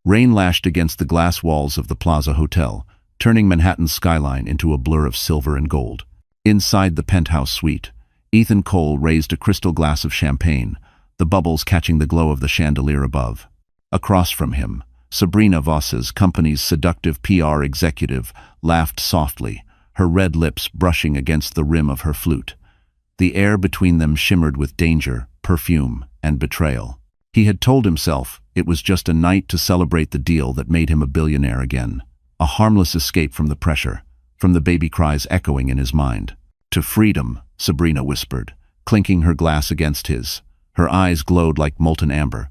Rain lashed against the glass walls of the Plaza Hotel, turning Manhattan's skyline into a blur of silver and gold. Inside the penthouse suite, Ethan Cole raised a crystal glass of champagne, the bubbles catching the glow of the chandelier above. Across from him, Sabrina Voss's company's seductive PR executive laughed softly, her red lips brushing against the rim of her flute. The air between them shimmered with danger, perfume, and betrayal. He had told himself it was just a night to celebrate the deal that made him a billionaire again. A harmless escape from the pressure, from the baby cries echoing in his mind. "To freedom," Sabrina whispered, clinking her glass against his. Her eyes glowed like molten amber.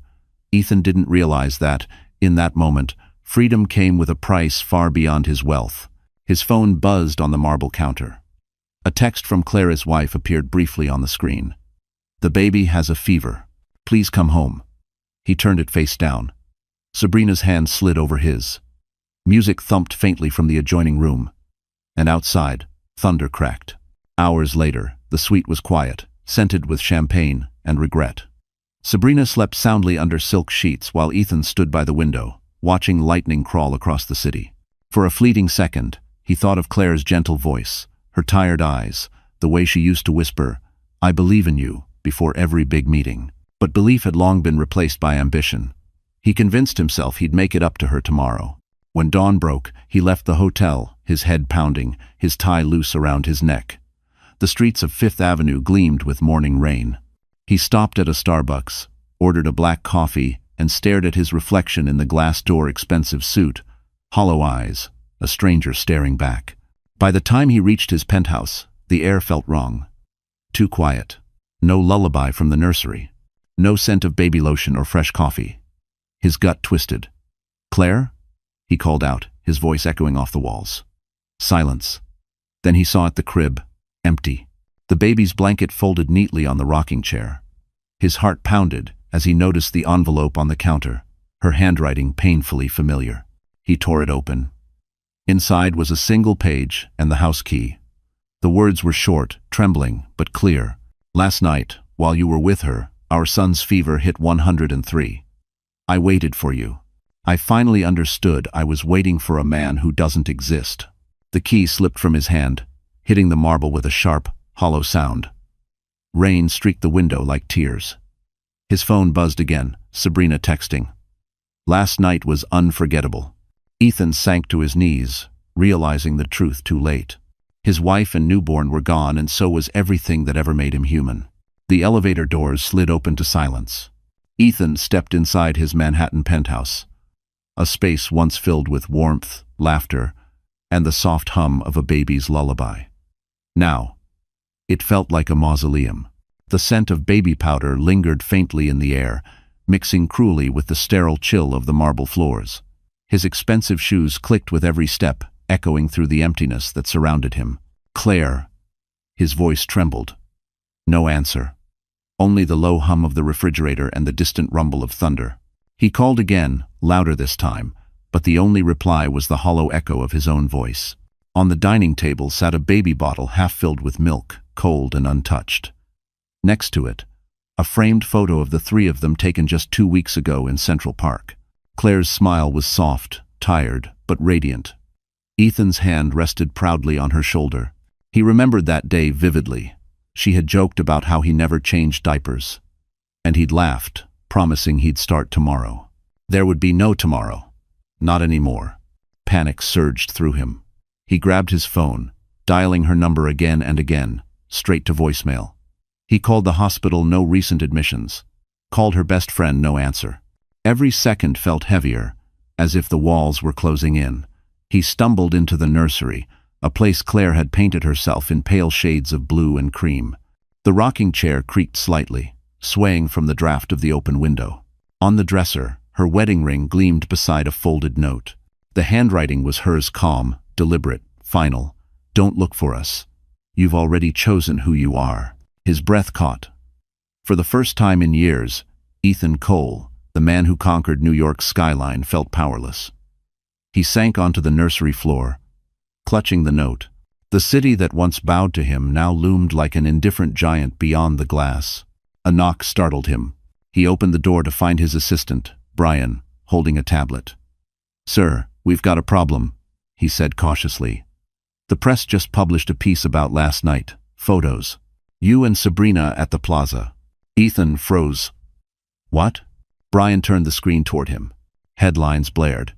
Ethan didn't realize that, in that moment, freedom came with a price far beyond his wealth. His phone buzzed on the marble counter. A text from Claire's wife appeared briefly on the screen. "The baby has a fever. Please come home." He turned it face down. Sabrina's hand slid over his. Music thumped faintly from the adjoining room. And outside, thunder cracked. Hours later, the suite was quiet, scented with champagne and regret. Sabrina slept soundly under silk sheets while Ethan stood by the window, watching lightning crawl across the city. For a fleeting second, he thought of Claire's gentle voice, her tired eyes, the way she used to whisper, "I believe in you," before every big meeting. But belief had long been replaced by ambition. He convinced himself he'd make it up to her tomorrow. When dawn broke, he left the hotel, his head pounding, his tie loose around his neck. The streets of Fifth Avenue gleamed with morning rain. He stopped at a Starbucks, ordered a black coffee, and stared at his reflection in the glass-door expensive suit, hollow eyes, a stranger staring back. By the time he reached his penthouse, the air felt wrong. Too quiet. No lullaby from the nursery. No scent of baby lotion or fresh coffee. His gut twisted. "Claire?" he called out, his voice echoing off the walls. Silence. Then he saw at the crib, empty. The baby's blanket folded neatly on the rocking chair. His heart pounded as he noticed the envelope on the counter, her handwriting painfully familiar. He tore it open. Inside was a single page and the house key. The words were short, trembling, but clear. "Last night, while you were with her, our son's fever hit 103. I waited for you. I finally understood I was waiting for a man who doesn't exist." The key slipped from his hand, hitting the marble with a sharp, hollow sound. Rain streaked the window like tears. His phone buzzed again, Sabrina texting. Last night was unforgettable. Ethan sank to his knees, realizing the truth too late. His wife and newborn were gone, and so was everything that ever made him human. The elevator doors slid open to silence. Ethan stepped inside his Manhattan penthouse, a space once filled with warmth, laughter, and the soft hum of a baby's lullaby. Now, it felt like a mausoleum. The scent of baby powder lingered faintly in the air, mixing cruelly with the sterile chill of the marble floors. His expensive shoes clicked with every step, echoing through the emptiness that surrounded him. "Claire." His voice trembled. No answer. Only the low hum of the refrigerator and the distant rumble of thunder. He called again, louder this time, but the only reply was the hollow echo of his own voice. On the dining table sat a baby bottle half filled with milk, cold and untouched. Next to it, a framed photo of the three of them taken just 2 weeks ago in Central Park. Claire's smile was soft, tired, but radiant. Ethan's hand rested proudly on her shoulder. He remembered that day vividly. She had joked about how he never changed diapers. And he'd laughed, promising he'd start tomorrow. There would be no tomorrow. Not anymore. Panic surged through him. He grabbed his phone, dialing her number again and again, straight to voicemail. He called the hospital, no recent admissions. Called her best friend, no answer. Every second felt heavier, as if the walls were closing in. He stumbled into the nursery, a place Claire had painted herself in pale shades of blue and cream. The rocking chair creaked slightly, swaying from the draft of the open window. On the dresser, her wedding ring gleamed beside a folded note. The handwriting was hers, calm, deliberate, final. "Don't look for us. You've already chosen who you are." His breath caught. For the first time in years, Ethan Cole, the man who conquered New York's skyline, felt powerless. He sank onto the nursery floor, clutching the note. The city that once bowed to him now loomed like an indifferent giant beyond the glass. A knock startled him. He opened the door to find his assistant, Brian, holding a tablet. "Sir, we've got a problem," he said cautiously. "The press just published a piece about last night. Photos. You and Sabrina at the plaza." Ethan froze. "What?" Brian turned the screen toward him. Headlines blared.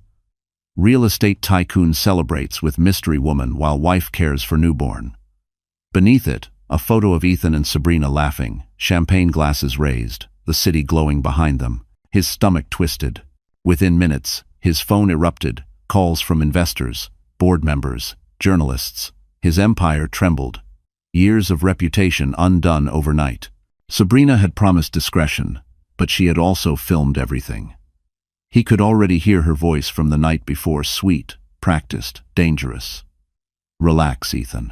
"Real estate tycoon celebrates with mystery woman while wife cares for newborn." Beneath it, a photo of Ethan and Sabrina laughing, champagne glasses raised, the city glowing behind them. His stomach twisted. Within minutes, his phone erupted, calls from investors, board members, journalists. His empire trembled. Years of reputation undone overnight. Sabrina had promised discretion, but she had also filmed everything. He could already hear her voice from the night before, sweet, practiced, dangerous. "Relax, Ethan.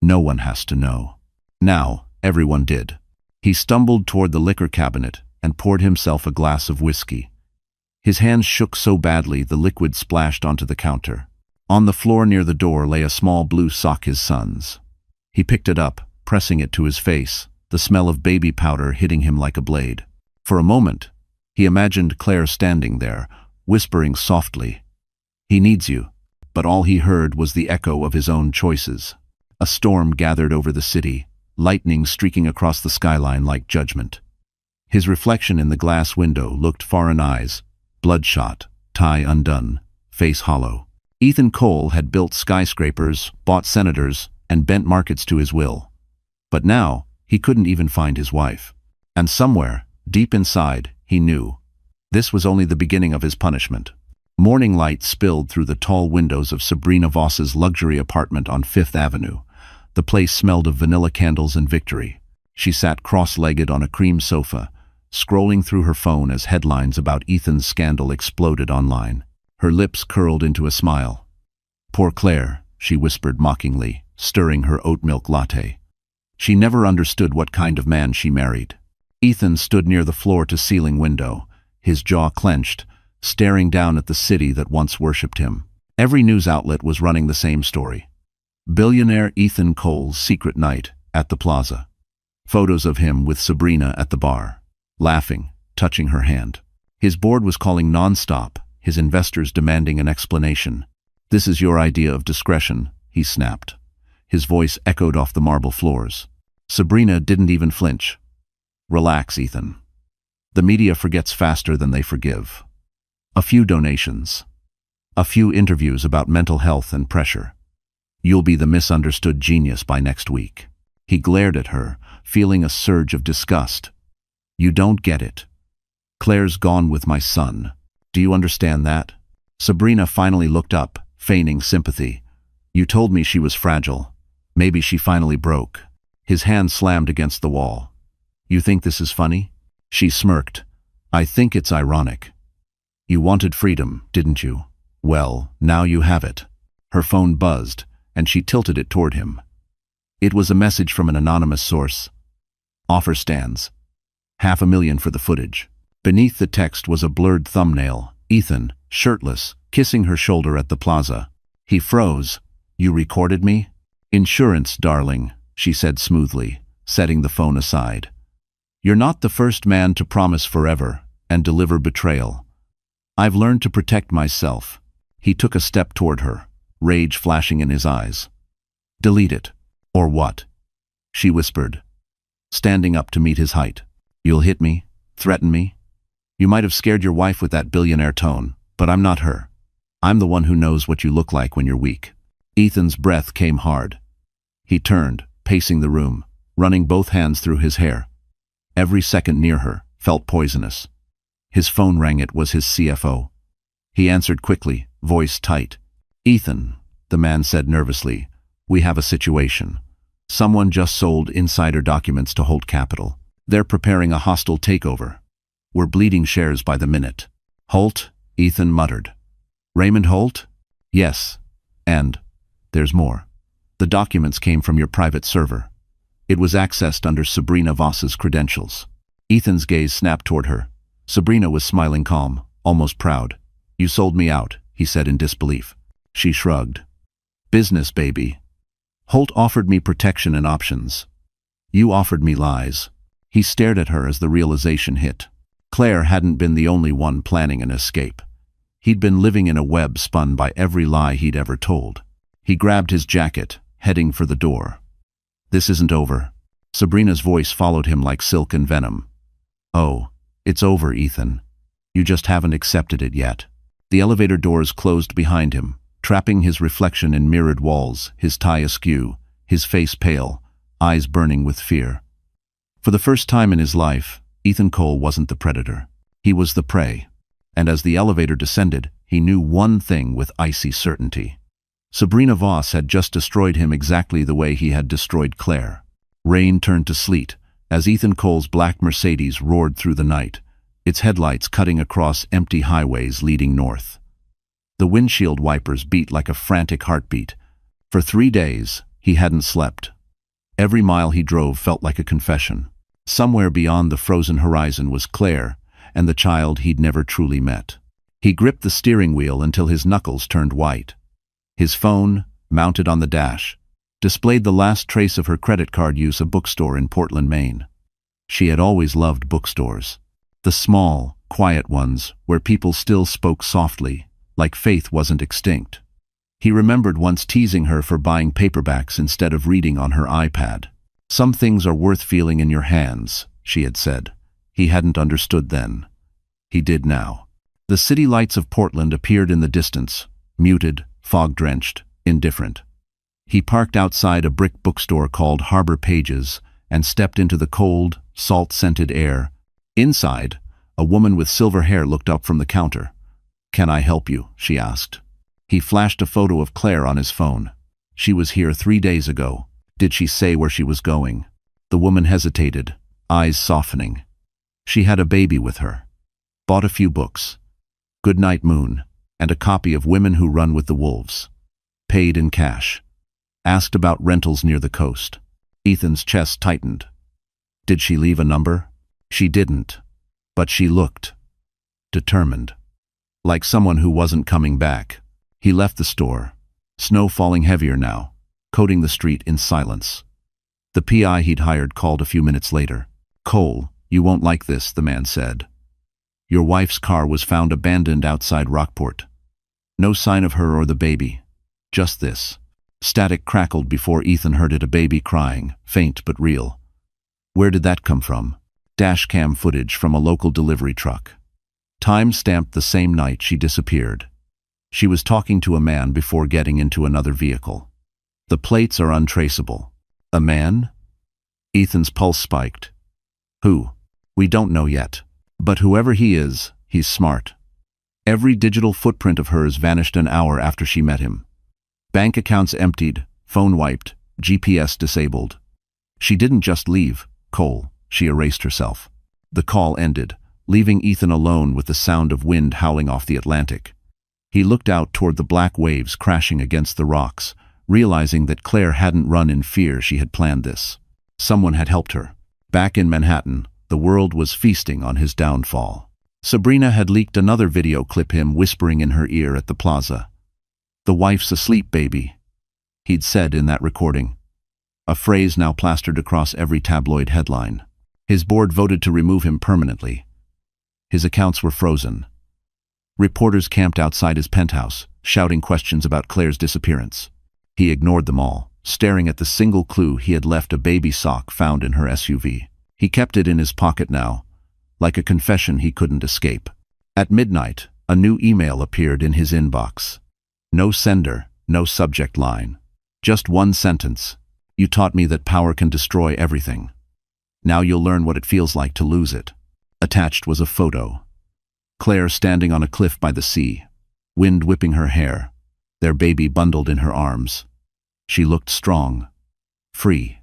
No one has to know." Now, everyone did. He stumbled toward the liquor cabinet and poured himself a glass of whiskey. His hands shook so badly the liquid splashed onto the counter. On the floor near the door lay a small blue sock, his son's. He picked it up, pressing it to his face, the smell of baby powder hitting him like a blade. For a moment, he imagined Claire standing there, whispering softly, "He needs you." But all he heard was the echo of his own choices. A storm gathered over the city, lightning streaking across the skyline like judgment. His reflection in the glass window looked foreign eyes, bloodshot, tie undone, face hollow. Ethan Cole had built skyscrapers, bought senators, and bent markets to his will. But now, he couldn't even find his wife. And somewhere, deep inside, he knew. This was only the beginning of his punishment. Morning light spilled through the tall windows of Sabrina Voss's luxury apartment on Fifth Avenue. The place smelled of vanilla candles and victory. She sat cross-legged on a cream sofa, scrolling through her phone as headlines about Ethan's scandal exploded online. Her lips curled into a smile. "Poor Claire," she whispered mockingly, stirring her oat milk latte. She never understood what kind of man she married. Ethan stood near the floor-to-ceiling window, his jaw clenched, staring down at the city that once worshipped him. Every news outlet was running the same story. Billionaire Ethan Cole's secret night at the plaza. Photos of him with Sabrina at the bar, laughing, touching her hand. His board was calling non-stop, his investors demanding an explanation. "This is your idea of discretion," he snapped. His voice echoed off the marble floors. Sabrina didn't even flinch. "Relax, Ethan. The media forgets faster than they forgive. A few donations. A few interviews about mental health and pressure. You'll be the misunderstood genius by next week." He glared at her, feeling a surge of disgust. "You don't get it. Claire's gone with my son. Do you understand that?" Sabrina finally looked up, feigning sympathy. "You told me she was fragile. Maybe she finally broke." His hand slammed against the wall. "You think this is funny?" She smirked. "I think it's ironic. You wanted freedom, didn't you? Well, now you have it." Her phone buzzed, and she tilted it toward him. It was a message from an anonymous source. "Offer stands. $500,000 for the footage." Beneath the text was a blurred thumbnail, Ethan, shirtless, kissing her shoulder at the plaza. He froze. "You recorded me?" "Insurance, darling," she said smoothly, setting the phone aside. "You're not the first man to promise forever and deliver betrayal. I've learned to protect myself." He took a step toward her, rage flashing in his eyes. "Delete it." "Or what?" she whispered, standing up to meet his height. "You'll hit me? Threaten me? You might have scared your wife with that billionaire tone, but I'm not her. I'm the one who knows what you look like when you're weak." Ethan's breath came hard. He turned, pacing the room, running both hands through his hair. Every second near her felt poisonous. His phone rang. It was his CFO. He answered quickly, voice tight. "Ethan," the man said nervously, "we have a situation. Someone just sold insider documents to Holt Capital. They're preparing a hostile takeover. We're bleeding shares by the minute." "Holt?" Ethan muttered. "Raymond Holt?" "Yes. And there's more. The documents came from your private server. It was accessed under Sabrina Voss's credentials." Ethan's gaze snapped toward her. Sabrina was smiling calm, almost proud. "You sold me out," he said in disbelief. She shrugged. "Business, baby. Holt offered me protection and options. You offered me lies." He stared at her as the realization hit. Claire hadn't been the only one planning an escape. He'd been living in a web spun by every lie he'd ever told. He grabbed his jacket, heading for the door. "This isn't over." Sabrina's voice followed him like silk and venom. "Oh, it's over, Ethan. You just haven't accepted it yet." The elevator doors closed behind him, trapping his reflection in mirrored walls, his tie askew, his face pale, eyes burning with fear. For the first time in his life, Ethan Cole wasn't the predator. He was the prey. And as the elevator descended, he knew one thing with icy certainty. Sabrina Voss had just destroyed him exactly the way he had destroyed Claire. Rain turned to sleet as Ethan Cole's black Mercedes roared through the night, its headlights cutting across empty highways leading north. The windshield wipers beat like a frantic heartbeat. For 3 days, he hadn't slept. Every mile he drove felt like a confession. Somewhere beyond the frozen horizon was Claire, and the child he'd never truly met. He gripped the steering wheel until his knuckles turned white. His phone, mounted on the dash, displayed the last trace of her credit card use, a bookstore in Portland, Maine. She had always loved bookstores. The small, quiet ones where people still spoke softly, like faith wasn't extinct. He remembered once teasing her for buying paperbacks instead of reading on her iPad. "Some things are worth feeling in your hands," she had said. He hadn't understood then. He did now. The city lights of Portland appeared in the distance, muted, fog-drenched, indifferent. He parked outside a brick bookstore called Harbor Pages and stepped into the cold, salt-scented air. Inside, a woman with silver hair looked up from the counter. "Can I help you?" she asked. He flashed a photo of Claire on his phone. "She was here 3 days ago. Did she say where she was going?" The woman hesitated, eyes softening. "She had a baby with her. Bought a few books. Goodnight Moon, and a copy of Women Who Run with the Wolves. Paid in cash. Asked about rentals near the coast." Ethan's chest tightened. Did she leave a number? She didn't. But she looked determined. Like someone who wasn't coming back. He left the store, snow falling heavier now, coating the street in silence. The PI he'd hired called a few minutes later. "Cole, you won't like this," the man said. "Your wife's car was found abandoned outside Rockport. No sign of her or the baby. Just this." Static crackled before Ethan heard it, a baby crying, faint but real. Where did that come from? Dashcam footage from a local delivery truck. Time stamped the same night she disappeared. She was talking to a man before getting into another vehicle. The plates are untraceable. A man? Ethan's pulse spiked. Who? We don't know yet. But whoever he is, he's smart. Every digital footprint of hers vanished an hour after she met him. Bank accounts emptied, phone wiped, GPS disabled. She didn't just leave, Cole, she erased herself. The call ended, leaving Ethan alone with the sound of wind howling off the Atlantic. He looked out toward the black waves crashing against the rocks, realizing that Claire hadn't run in fear she had planned this. Someone had helped her. Back in Manhattan, the world was feasting on his downfall. Sabrina had leaked another video clip, him whispering in her ear at the plaza. "The wife's asleep, baby," he'd said in that recording. A phrase now plastered across every tabloid headline. His board voted to remove him permanently. His accounts were frozen. Reporters camped outside his penthouse, shouting questions about Claire's disappearance. He ignored them all, staring at the single clue he had left, a baby sock found in her SUV. He kept it in his pocket now, like a confession he couldn't escape. At midnight, a new email appeared in his inbox. No sender, no subject line. Just one sentence. "You taught me that power can destroy everything. Now you'll learn what it feels like to lose it." Attached was a photo. Claire standing on a cliff by the sea, wind whipping her hair, their baby bundled in her arms. She looked strong, free,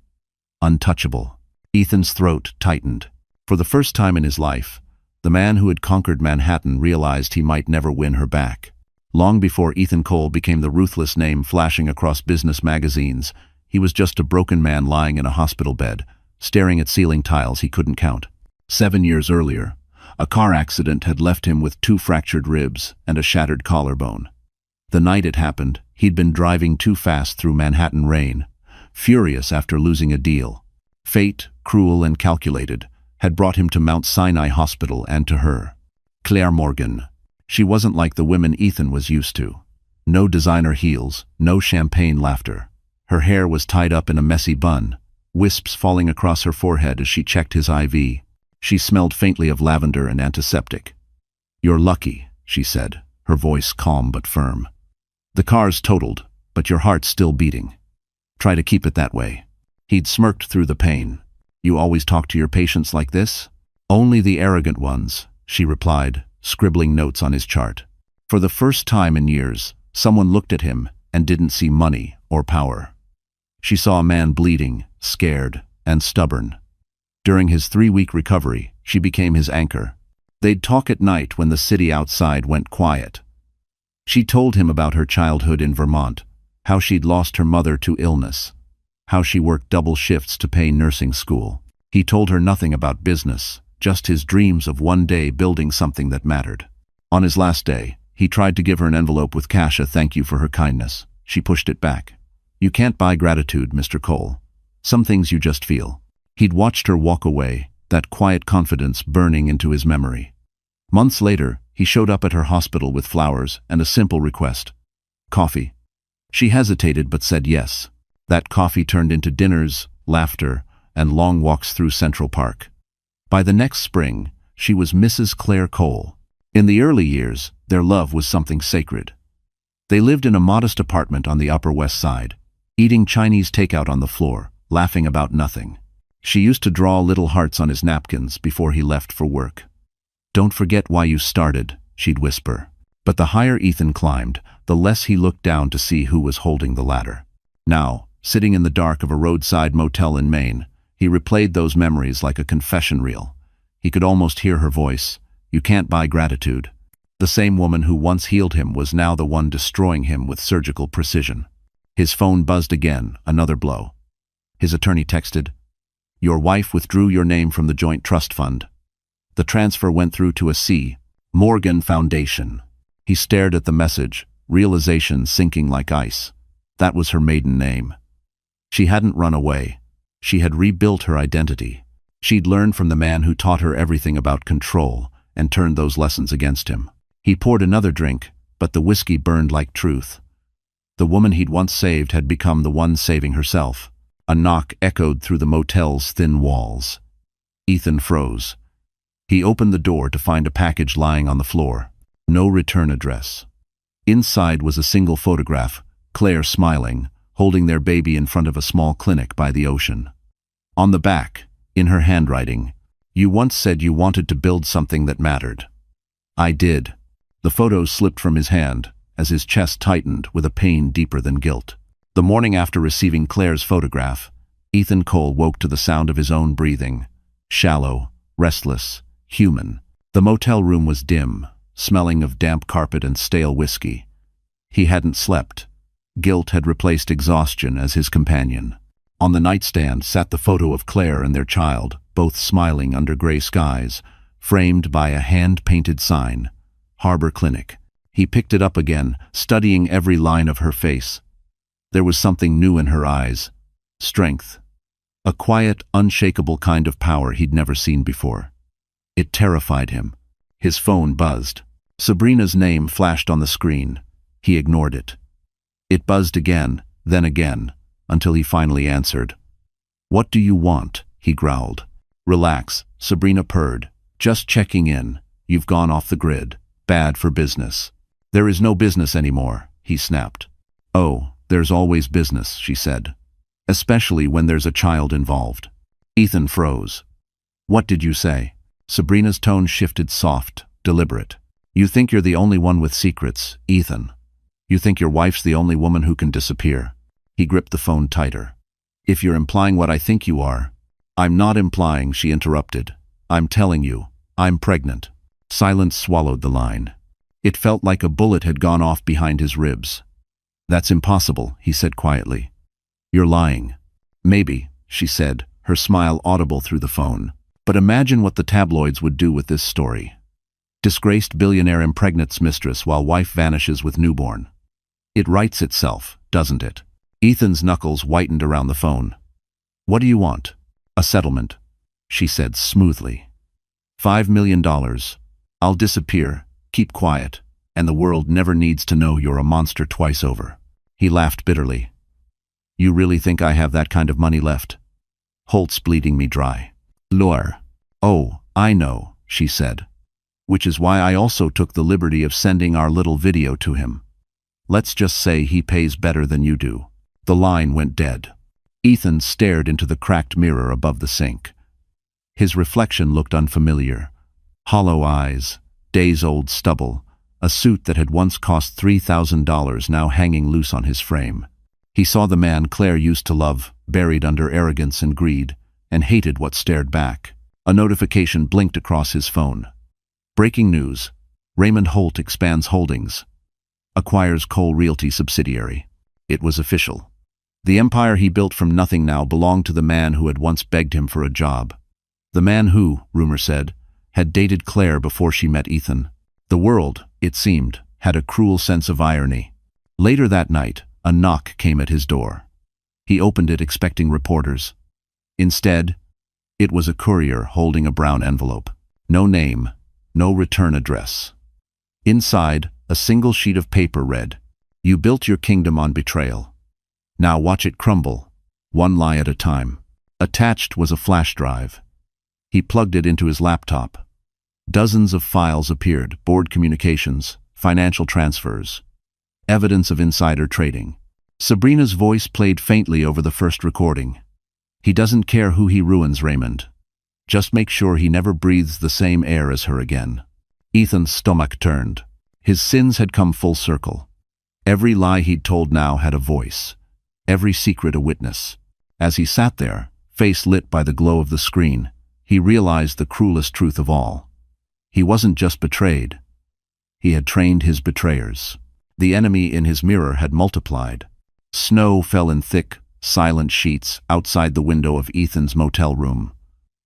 untouchable. Ethan's throat tightened. For the first time in his life, the man who had conquered Manhattan realized he might never win her back. Long before Ethan Cole became the ruthless name flashing across business magazines, he was just a broken man lying in a hospital bed, staring at ceiling tiles he couldn't count. 7 years earlier, a car accident had left him with 2 fractured ribs and a shattered collarbone. The night it happened, he'd been driving too fast through Manhattan rain, furious after losing a deal. Fate, cruel and calculated, had brought him to Mount Sinai Hospital and to her. Claire Morgan. She wasn't like the women Ethan was used to. No designer heels, no champagne laughter. Her hair was tied up in a messy bun, wisps falling across her forehead as she checked his IV. She smelled faintly of lavender and antiseptic. "You're lucky," she said, her voice calm but firm. "The car's totaled, but your heart's still beating. Try to keep it that way." He'd smirked through the pain. "You always talk to your patients like this?" "Only the arrogant ones," she replied, scribbling notes on his chart. For the first time in years, someone looked at him and didn't see money or power. She saw a man bleeding, scared, and stubborn. During his 3-week recovery, she became his anchor. They'd talk at night when the city outside went quiet. She told him about her childhood in Vermont, how she'd lost her mother to illness, how she worked double shifts to pay nursing school. He told her nothing about business, just his dreams of one day building something that mattered. On his last day, he tried to give her an envelope with cash, a thank you for her kindness. She pushed it back. "You can't buy gratitude, Mr. Cole. Some things you just feel." He'd watched her walk away, that quiet confidence burning into his memory. Months later, he showed up at her hospital with flowers and a simple request: coffee. She hesitated but said yes. That coffee turned into dinners, laughter, and long walks through Central Park. By the next spring, she was Mrs. Claire Cole. In the early years, their love was something sacred. They lived in a modest apartment on the Upper West Side, eating Chinese takeout on the floor, laughing about nothing. She used to draw little hearts on his napkins before he left for work. "Don't forget why you started," she'd whisper. But the higher Ethan climbed, the less he looked down to see who was holding the ladder. Now, sitting in the dark of a roadside motel in Maine, he replayed those memories like a confession reel. He could almost hear her voice. "You can't buy gratitude." The same woman who once healed him was now the one destroying him with surgical precision. His phone buzzed again, another blow. His attorney texted, "Your wife withdrew your name from the joint trust fund." The transfer went through to a C. Morgan Foundation. He stared at the message, realization sinking like ice. That was her maiden name. She hadn't run away. She had rebuilt her identity. She'd learned from the man who taught her everything about control and turned those lessons against him. He poured another drink, but the whiskey burned like truth. The woman he'd once saved had become the one saving herself. A knock echoed through the motel's thin walls. Ethan froze. He opened the door to find a package lying on the floor. No return address. Inside was a single photograph, Claire smiling, holding their baby in front of a small clinic by the ocean. On the back, in her handwriting, "You once said you wanted to build something that mattered." "I did." The photo slipped from his hand as his chest tightened with a pain deeper than guilt. The morning after receiving Claire's photograph, Ethan Cole woke to the sound of his own breathing. Shallow, restless, human. The motel room was dim, smelling of damp carpet and stale whiskey. He hadn't slept. Guilt had replaced exhaustion as his companion. On the nightstand sat the photo of Claire and their child, both smiling under gray skies, framed by a hand-painted sign, Harbor Clinic. He picked it up again, studying every line of her face. There was something new in her eyes. Strength. A quiet, unshakable kind of power he'd never seen before. It terrified him. His phone buzzed. Sabrina's name flashed on the screen. He ignored it. It buzzed again, then again, until he finally answered. "What do you want?" he growled. "Relax," Sabrina purred. "Just checking in. You've gone off the grid. Bad for business." "There is no business anymore," he snapped. "Oh, there's always business," she said. "Especially when there's a child involved." Ethan froze. "What did you say?" Sabrina's tone shifted, soft, deliberate. "You think you're the only one with secrets, Ethan. You think your wife's the only woman who can disappear." He gripped the phone tighter. "If you're implying what I think you are—" "I'm not implying," she interrupted. "I'm telling you, I'm pregnant." Silence swallowed the line. It felt like a bullet had gone off behind his ribs. "That's impossible," he said quietly. "You're lying." "Maybe," she said, her smile audible through the phone. "But imagine what the tabloids would do with this story. Disgraced billionaire impregnates mistress while wife vanishes with newborn. It writes itself, doesn't it?" Ethan's knuckles whitened around the phone. "What do you want?" "A settlement," she said smoothly. $5 million. I'll disappear. Keep quiet. and the world never needs to know you're a monster twice over. He laughed bitterly. You really think I have that kind of money left? Holt's bleeding me dry. Lure. Oh, I know, she said. Which is why I also took the liberty of sending our little video to him. Let's just say he pays better than you do. The line went dead. Ethan stared into the cracked mirror above the sink. His reflection looked unfamiliar. Hollow eyes, days-old stubble, a suit that had once cost $3,000 now hanging loose on his frame. He saw the man Claire used to love, buried under arrogance and greed, and hated what stared back. A notification blinked across his phone. Breaking news. Raymond Holt expands holdings. Acquires Cole Realty subsidiary. It was official. The empire he built from nothing now belonged to the man who had once begged him for a job. The man who, rumor said, had dated Claire before she met Ethan. The world, it seemed, had a cruel sense of irony. Later that night, a knock came at his door. He opened it expecting reporters. Instead, it was a courier holding a brown envelope. No name, no return address. Inside, a single sheet of paper read, "You built your kingdom on betrayal. Now watch it crumble, one lie at a time." Attached was a flash drive. He plugged it into his laptop. Dozens of files appeared, board communications, financial transfers, evidence of insider trading. Sabrina's voice played faintly over the first recording. He doesn't care who he ruins, Raymond. Just make sure he never breathes the same air as her again. Ethan's stomach turned. His sins had come full circle. Every lie he'd told now had a voice. Every secret a witness. As he sat there, face lit by the glow of the screen, he realized the cruelest truth of all. He wasn't just betrayed. He had trained his betrayers. The enemy in his mirror had multiplied. Snow fell in thick, silent sheets outside the window of Ethan's motel room.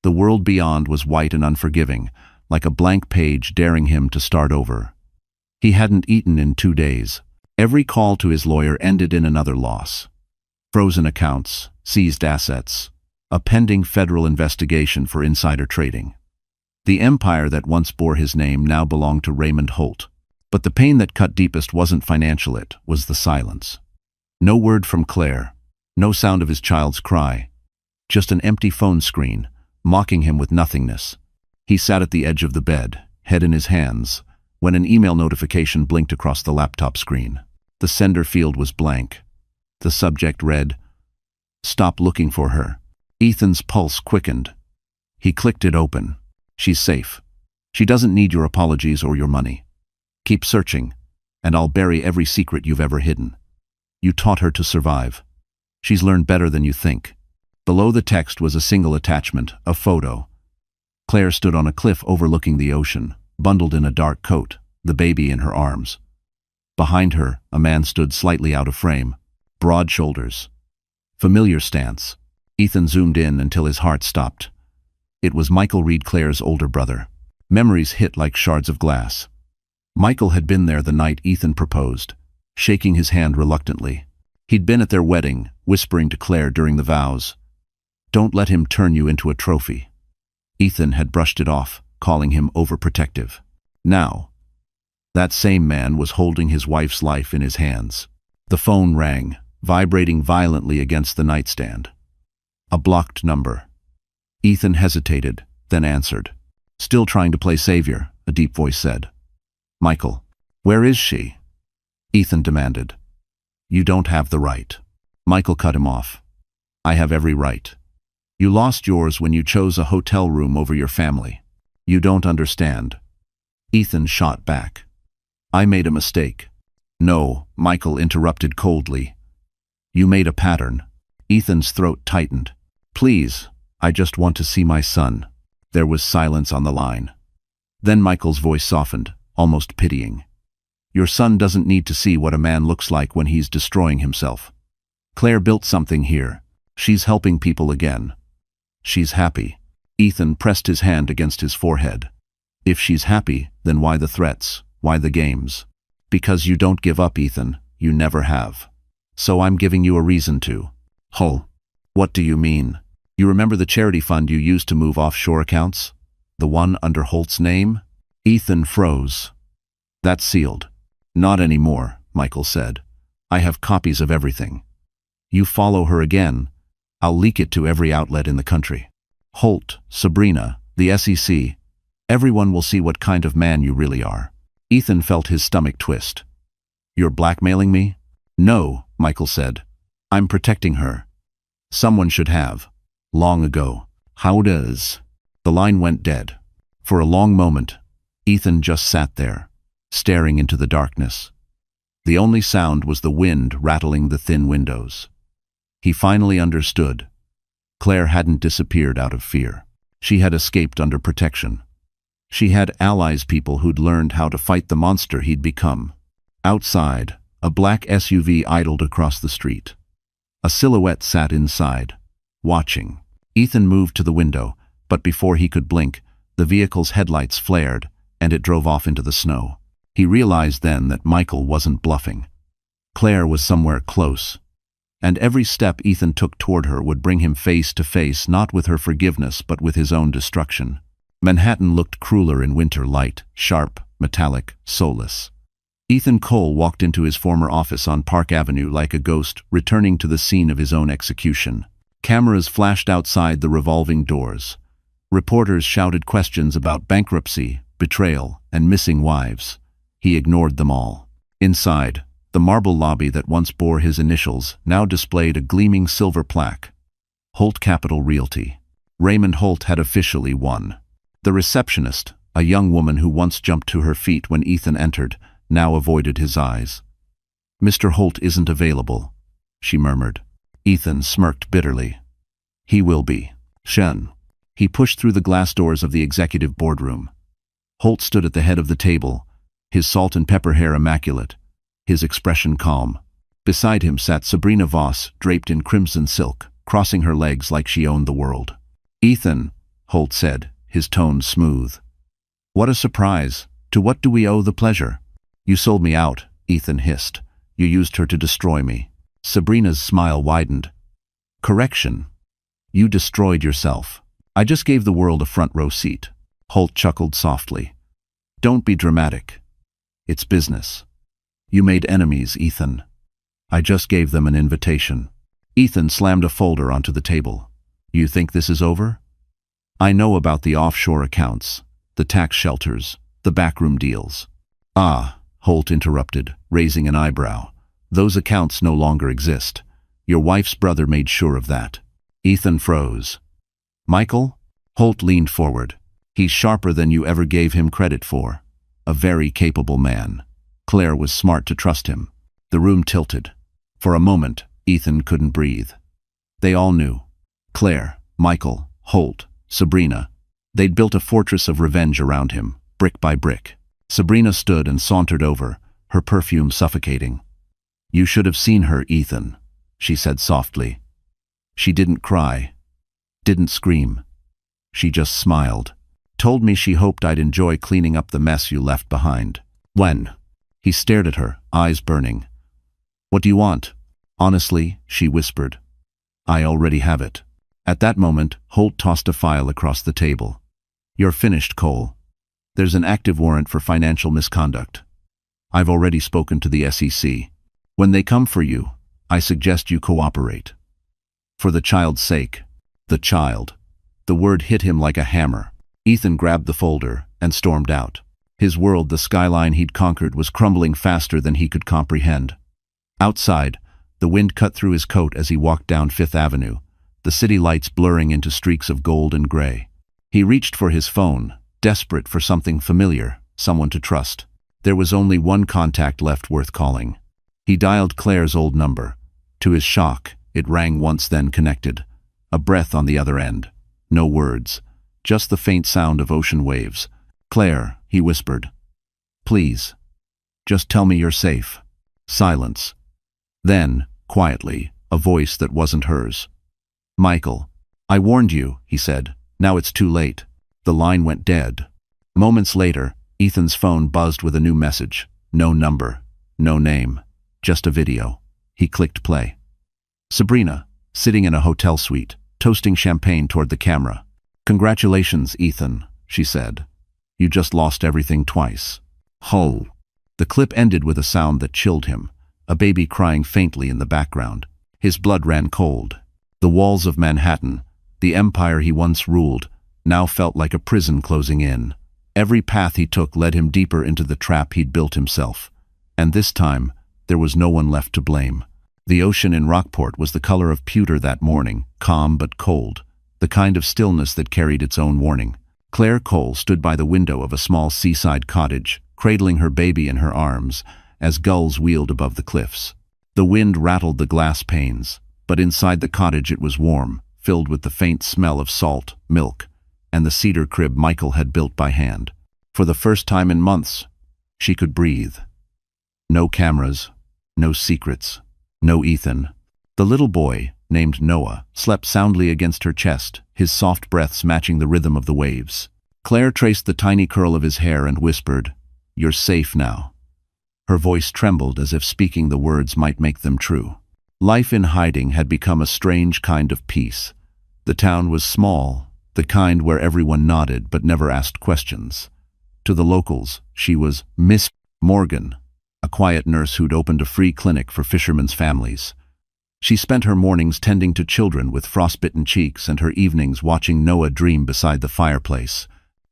The world beyond was white and unforgiving, like a blank page daring him to start over. He hadn't eaten in 2 days. Every call to his lawyer ended in another loss. Frozen accounts, seized assets, a pending federal investigation for insider trading. The empire that once bore his name now belonged to Raymond Holt. But the pain that cut deepest wasn't financial, it was the silence. No word from Claire, no sound of his child's cry, just an empty phone screen, mocking him with nothingness. He sat at the edge of the bed, head in his hands, when an email notification blinked across the laptop screen. The sender field was blank. The subject read, "Stop looking for her." Ethan's pulse quickened. He clicked it open. "She's safe. She doesn't need your apologies or your money. Keep searching, and I'll bury every secret you've ever hidden. You taught her to survive. She's learned better than you think." Below the text was a single attachment, a photo. Claire stood on a cliff overlooking the ocean, bundled in a dark coat, the baby in her arms. Behind her, a man stood slightly out of frame, broad shoulders. Familiar stance. Ethan zoomed in until his heart stopped. It was Michael Reed, Claire's older brother. Memories hit like shards of glass. Michael had been there the night Ethan proposed, shaking his hand reluctantly. He'd been at their wedding, whispering to Claire during the vows, "Don't let him turn you into a trophy." Ethan had brushed it off, calling him overprotective. Now, that same man was holding his wife's life in his hands. The phone rang, vibrating violently against the nightstand. A blocked number. Ethan hesitated, then answered. "Still trying to play savior," a deep voice said. "Michael, where is she?" Ethan demanded. "You don't have the right." Michael cut him off. "I have every right. You lost yours when you chose a hotel room over your family. You don't understand." Ethan shot back. "I made a mistake." "No," Michael interrupted coldly. "You made a pattern." Ethan's throat tightened. "Please, I just want to see my son." There was silence on the line. Then Michael's voice softened, almost pitying. "Your son doesn't need to see what a man looks like when he's destroying himself. Claire built something here. She's helping people again. She's happy." Ethan pressed his hand against his forehead. "If she's happy, then why the threats? Why the games?" "Because you don't give up, Ethan. You never have. So I'm giving you a reason to." "Oh, what do you mean?" "You remember the charity fund you used to move offshore accounts? The one under Holt's name?" Ethan froze. "That's sealed. Not anymore, Michael said. I have copies of everything. You follow her again, I'll leak it to every outlet in the country. Holt, Sabrina, the SEC, everyone will see what kind of man you really are. Ethan felt his stomach twist. You're blackmailing me? No, Michael said. I'm protecting her. Someone should have. Long ago. How does? The line went dead. For a long moment, Ethan just sat there, staring into the darkness. The only sound was the wind rattling the thin windows. He finally understood. Claire hadn't disappeared out of fear. She had escaped under protection. She had allies, people who'd learned how to fight the monster he'd become. Outside, a black SUV idled across the street. A silhouette sat inside, watching. Ethan moved to the window, but before he could blink, the vehicle's headlights flared, and it drove off into the snow. He realized then that Michael wasn't bluffing. Claire was somewhere close, and every step Ethan took toward her would bring him face to face not with her forgiveness but with his own destruction. Manhattan looked crueler in winter light, sharp, metallic, soulless. Ethan Cole walked into his former office on Park Avenue like a ghost, returning to the scene of his own execution. Cameras flashed outside the revolving doors. Reporters shouted questions about bankruptcy, betrayal, and missing wives. He ignored them all. Inside, the marble lobby that once bore his initials now displayed a gleaming silver plaque. Holt Capital Realty. Raymond Holt had officially won. The receptionist, a young woman who once jumped to her feet when Ethan entered, now avoided his eyes. "Mr. Holt isn't available," she murmured. Ethan smirked bitterly. "He will be. Shen." He pushed through the glass doors of the executive boardroom. Holt stood at the head of the table, his salt and pepper hair immaculate, his expression calm. Beside him sat Sabrina Voss, draped in crimson silk, crossing her legs like she owned the world. "Ethan," Holt said, his tone smooth. "What a surprise. To what do we owe the pleasure?" "You sold me out," Ethan hissed. "You used her to destroy me." Sabrina's smile widened. "Correction. You destroyed yourself. I just gave the world a front row seat." Holt chuckled softly. "Don't be dramatic. It's business. You made enemies, Ethan. I just gave them an invitation." Ethan slammed a folder onto the table. "You think this is over? I know about the offshore accounts, the tax shelters, the backroom deals." "Ah," Holt interrupted, raising an eyebrow. "Those accounts no longer exist. Your wife's brother made sure of that." Ethan froze. "Michael?" Holt leaned forward. "He's sharper than you ever gave him credit for. A very capable man. Claire was smart to trust him." The room tilted. For a moment, Ethan couldn't breathe. They all knew. Claire, Michael, Holt, Sabrina. They'd built a fortress of revenge around him, brick by brick. Sabrina stood and sauntered over, her perfume suffocating. "You should have seen her, Ethan," she said softly. "She didn't cry, didn't scream. She just smiled. Told me she hoped I'd enjoy cleaning up the mess you left behind." "When?" He stared at her, eyes burning. "What do you want?" "Honestly," she whispered. "I already have it." At that moment, Holt tossed a file across the table. "You're finished, Cole. There's an active warrant for financial misconduct. I've already spoken to the SEC. When they come for you, I suggest you cooperate. For the child's sake." The child. The word hit him like a hammer. Ethan grabbed the folder and stormed out. His world, the skyline he'd conquered, was crumbling faster than he could comprehend. Outside, the wind cut through his coat as he walked down Fifth Avenue, the city lights blurring into streaks of gold and gray. He reached for his phone, desperate for something familiar, someone to trust. There was only one contact left worth calling. He dialed Claire's old number. To his shock, it rang once, then connected. A breath on the other end. No words, just the faint sound of ocean waves. "Claire," he whispered. "Please, just tell me you're safe." Silence. Then, quietly, a voice that wasn't hers. "Michael, I warned you," he said. "Now it's too late." The line went dead. Moments later, Ethan's phone buzzed with a new message. No number, no name, just a video. He clicked play. Sabrina, sitting in a hotel suite, toasting champagne toward the camera. "Congratulations, Ethan," she said. "You just lost everything twice." "Ho." The clip ended with a sound that chilled him, a baby crying faintly in the background. His blood ran cold. The walls of Manhattan, the empire he once ruled, now felt like a prison closing in. Every path he took led him deeper into the trap he'd built himself. And this time, there was no one left to blame. The ocean in Rockport was the color of pewter that morning, calm but cold, the kind of stillness that carried its own warning. Claire Cole stood by the window of a small seaside cottage, cradling her baby in her arms, as gulls wheeled above the cliffs. The wind rattled the glass panes, but inside the cottage it was warm, filled with the faint smell of salt, milk, and the cedar crib Michael had built by hand. For the first time in months, she could breathe. No cameras, no secrets, no Ethan. The little boy, named Noah, slept soundly against her chest, his soft breaths matching the rhythm of the waves. Claire traced the tiny curl of his hair and whispered, "You're safe now." Her voice trembled as if speaking the words might make them true. Life in hiding had become a strange kind of peace. The town was small, the kind where everyone nodded but never asked questions. To the locals, she was Miss Morgan, a quiet nurse who'd opened a free clinic for fishermen's families. She spent her mornings tending to children with frostbitten cheeks and her evenings watching Noah dream beside the fireplace.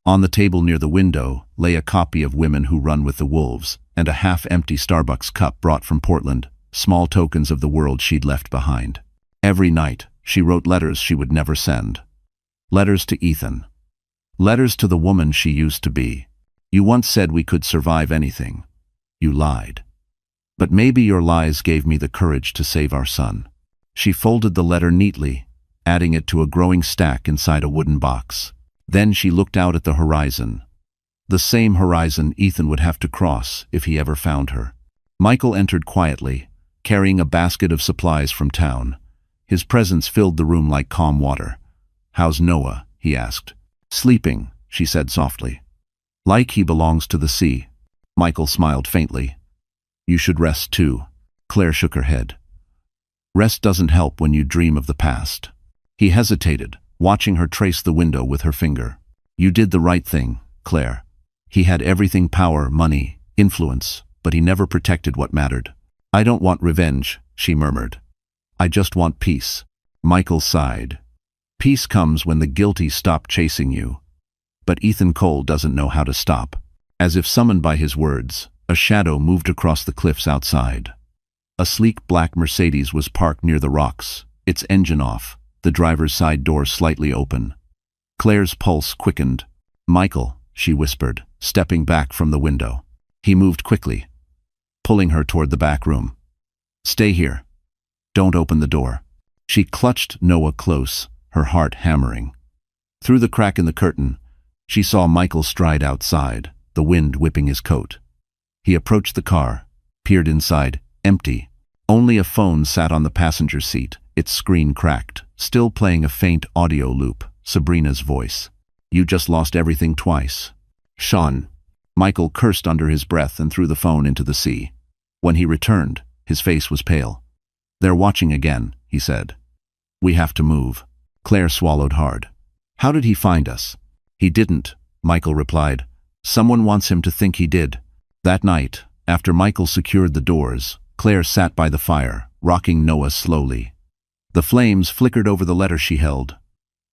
On the table near the window lay a copy of Women Who Run with the Wolves and a half-empty Starbucks cup brought from Portland, small tokens of the world she'd left behind. Every night, she wrote letters she would never send. Letters to Ethan. Letters to the woman she used to be. "You once said we could survive anything. You lied. But maybe your lies gave me the courage to save our son." She folded the letter neatly, adding it to a growing stack inside a wooden box. Then she looked out at the horizon. The same horizon Ethan would have to cross if he ever found her. Michael entered quietly, carrying a basket of supplies from town. His presence filled the room like calm water. "How's Noah?" he asked. "Sleeping," she said softly. "Like he belongs to the sea." Michael smiled faintly. "You should rest too." Claire shook her head. "Rest doesn't help when you dream of the past." He hesitated, watching her trace the window with her finger. "You did the right thing, Claire." He had everything: power, money, influence, but he never protected what mattered. "I don't want revenge," she murmured. "I just want peace." Michael sighed. "Peace comes when the guilty stop chasing you." But Ethan Cole doesn't know how to stop. As if summoned by his words, a shadow moved across the cliffs outside. A sleek black Mercedes was parked near the rocks, its engine off, the driver's side door slightly open. Claire's pulse quickened. "Michael," she whispered, stepping back from the window. He moved quickly, pulling her toward the back room. "Stay here. Don't open the door." She clutched Noah close, her heart hammering. Through the crack in the curtain, she saw Michael stride outside, the wind whipping his coat. He approached the car, peered inside, empty. Only a phone sat on the passenger seat, its screen cracked, still playing a faint audio loop, Sabrina's voice. "You just lost everything twice." "Sean." Michael cursed under his breath and threw the phone into the sea. When he returned, his face was pale. "They're watching again," he said. "We have to move." Claire swallowed hard. "How did he find us?" "He didn't," Michael replied. "Someone wants him to think he did." That night, after Michael secured the doors, Claire sat by the fire, rocking Noah slowly. The flames flickered over the letter she held,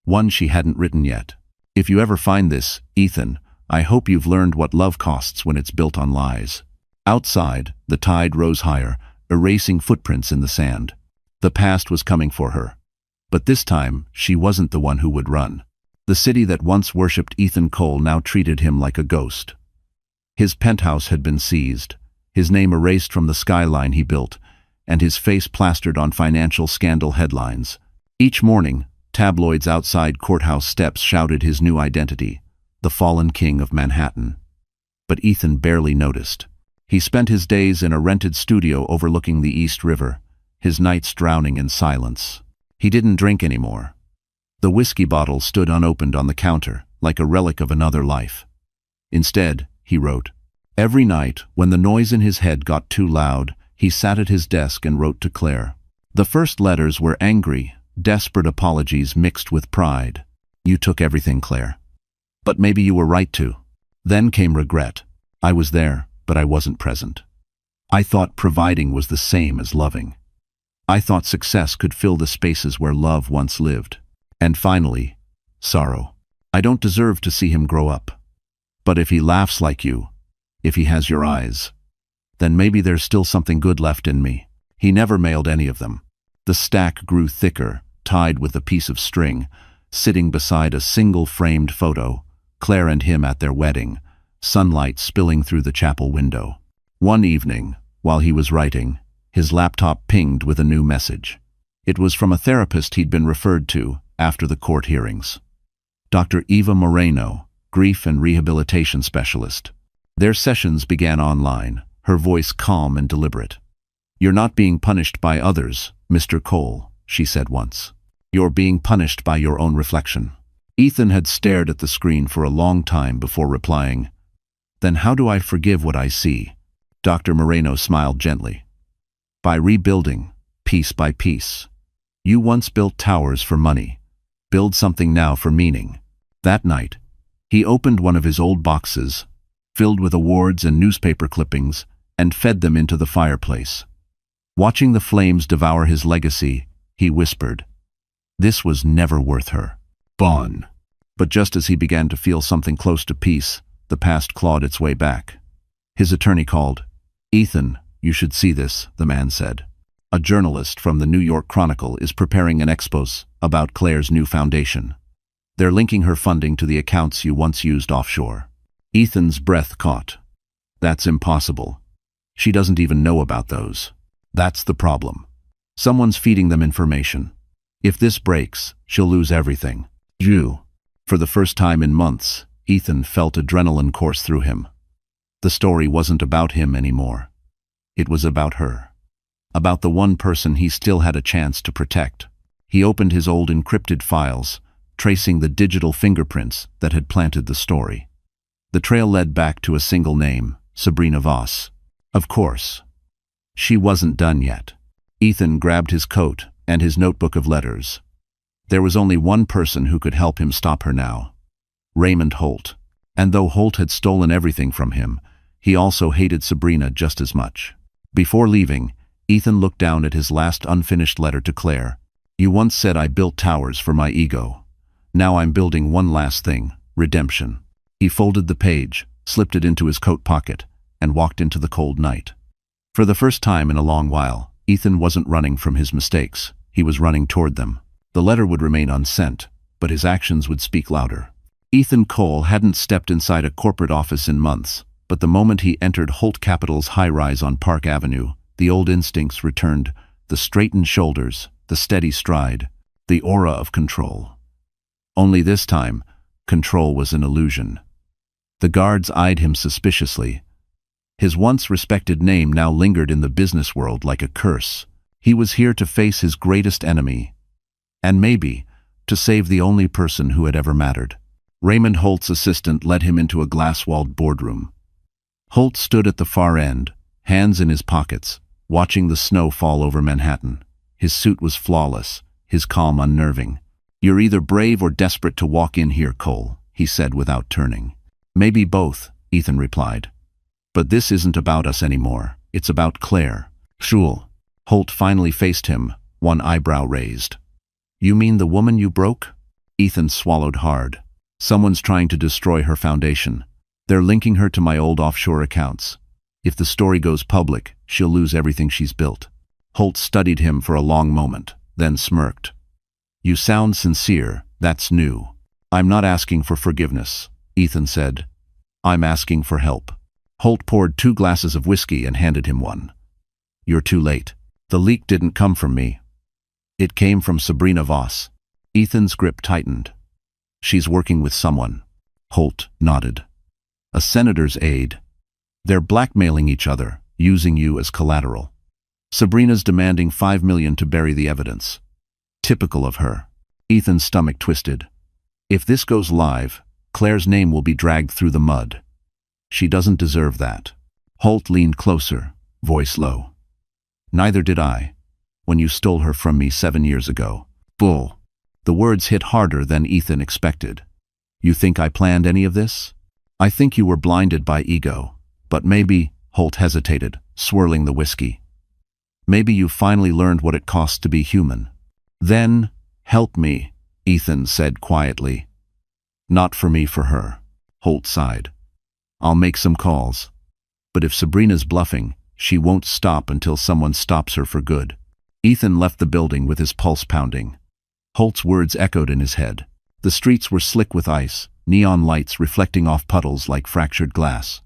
one she hadn't written yet. "If you ever find this, Ethan, I hope you've learned what love costs when it's built on lies." Outside, the tide rose higher, erasing footprints in the sand. The past was coming for her. But this time, she wasn't the one who would run. The city that once worshipped Ethan Cole now treated him like a ghost. His penthouse had been seized, his name erased from the skyline he built, and his face plastered on financial scandal headlines. Each morning, tabloids outside courthouse steps shouted his new identity, the fallen king of Manhattan. But Ethan barely noticed. He spent his days in a rented studio overlooking the East River, his nights drowning in silence. He didn't drink anymore. The whiskey bottle stood unopened on the counter, like a relic of another life. Instead, he wrote. Every night, when the noise in his head got too loud, he sat at his desk and wrote to Claire. The first letters were angry, desperate apologies mixed with pride. "You took everything, Claire. But maybe you were right to." Then came regret. "I was there. but I wasn't present. I thought providing was the same as loving. I thought success could fill the spaces where love once lived. And finally, sorrow. I don't deserve to see him grow up. But if he laughs like you, if he has your eyes, then maybe there's still something good left in me. He never mailed any of them. The stack grew thicker, tied with a piece of string, sitting beside a single framed photo, Claire and him at their wedding, sunlight spilling through the chapel window. One evening, while he was writing, his laptop pinged with a new message. It was from a therapist he'd been referred to after the court hearings. Dr. Eva Moreno, grief and rehabilitation specialist. Their sessions began online, her voice calm and deliberate. "You're not being punished by others, Mr. Cole," she said once. "You're being punished by your own reflection." Ethan had stared at the screen for a long time before replying, "Then how do I forgive what I see?" Dr. Moreno smiled gently. "By rebuilding, piece by piece. You once built towers for money. Build something now for meaning." That night, he opened one of his old boxes, filled with awards and newspaper clippings, and fed them into the fireplace. Watching the flames devour his legacy, he whispered, "This was never worth her. Bon." But just as he began to feel something close to peace, the past clawed its way back. His attorney called. "Ethan, you should see this," the man said. "A journalist from the New York Chronicle is preparing an expose about Claire's new foundation. They're linking her funding to the accounts you once used offshore." Ethan's breath caught. "That's impossible. She doesn't even know about those. That's the problem. Someone's feeding them information. If this breaks, she'll lose everything." Jew. For the first time in months, Ethan felt adrenaline course through him. The story wasn't about him anymore. It was about her. About the one person he still had a chance to protect. He opened his old encrypted files, tracing the digital fingerprints that had planted the story. The trail led back to a single name, Sabrina Voss. Of course. She wasn't done yet. Ethan grabbed his coat and his notebook of letters. There was only one person who could help him stop her now. Raymond Holt. And though Holt had stolen everything from him, he also hated Sabrina just as much. Before leaving, Ethan looked down at his last unfinished letter to Claire. "You once said I built towers for my ego. Now I'm building one last thing, redemption." He folded the page, slipped it into his coat pocket, and walked into the cold night. For the first time in a long while, Ethan wasn't running from his mistakes. He was running toward them. The letter would remain unsent, but his actions would speak louder. Ethan Cole hadn't stepped inside a corporate office in months, but the moment he entered Holt Capital's high-rise on Park Avenue, the old instincts returned, the straightened shoulders, the steady stride, the aura of control. Only this time, control was an illusion. The guards eyed him suspiciously. His once respected name now lingered in the business world like a curse. He was here to face his greatest enemy, and maybe to save the only person who had ever mattered. Raymond Holt's assistant led him into a glass-walled boardroom. Holt stood at the far end, hands in his pockets, watching the snow fall over Manhattan. His suit was flawless, his calm unnerving. "You're either brave or desperate to walk in here, Cole," he said without turning. "Maybe both," Ethan replied. "But this isn't about us anymore. It's about Claire." "Shul." Holt finally faced him, one eyebrow raised. "You mean the woman you broke?" Ethan swallowed hard. "Someone's trying to destroy her foundation. They're linking her to my old offshore accounts. If the story goes public, she'll lose everything she's built." Holt studied him for a long moment, then smirked. "You sound sincere. That's new." "I'm not asking for forgiveness," Ethan said. "I'm asking for help." Holt poured 2 glasses of whiskey and handed him one. "You're too late. The leak didn't come from me. It came from Sabrina Voss." Ethan's grip tightened. "She's working with someone." Holt nodded. "A senator's aide. They're blackmailing each other, using you as collateral. Sabrina's demanding $5 million to bury the evidence. Typical of her." Ethan's stomach twisted. "If this goes live, Claire's name will be dragged through the mud. She doesn't deserve that." Holt leaned closer, voice low. "Neither did I, when you stole her from me 7 years ago." "Bull." The words hit harder than Ethan expected. "You think I planned any of this? I think you were blinded by ego. But maybe, Holt hesitated, swirling the whiskey. Maybe you finally learned what it costs to be human. Then, help me, Ethan said quietly. Not for me, for her, Holt sighed. I'll make some calls. But if Sabrina's bluffing, she won't stop until someone stops her for good. Ethan left the building with his pulse pounding. Holt's words echoed in his head. The streets were slick with ice, neon lights reflecting off puddles like fractured glass.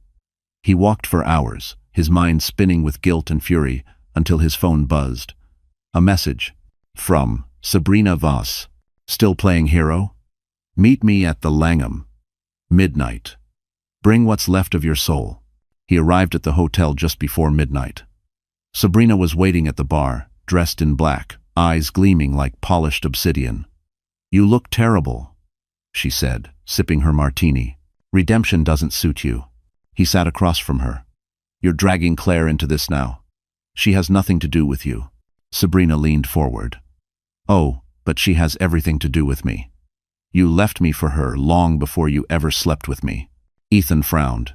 He walked for hours, his mind spinning with guilt and fury, until his phone buzzed. A message. From Sabrina Voss. Still playing hero? Meet me at the Langham. Midnight. Bring what's left of your soul. He arrived at the hotel just before midnight. Sabrina was waiting at the bar, dressed in black, eyes gleaming like polished obsidian. You look terrible, she said, sipping her martini. Redemption doesn't suit you. He sat across from her. You're dragging Claire into this now. She has nothing to do with you. Sabrina leaned forward. Oh, but she has everything to do with me. You left me for her long before you ever slept with me. Ethan frowned.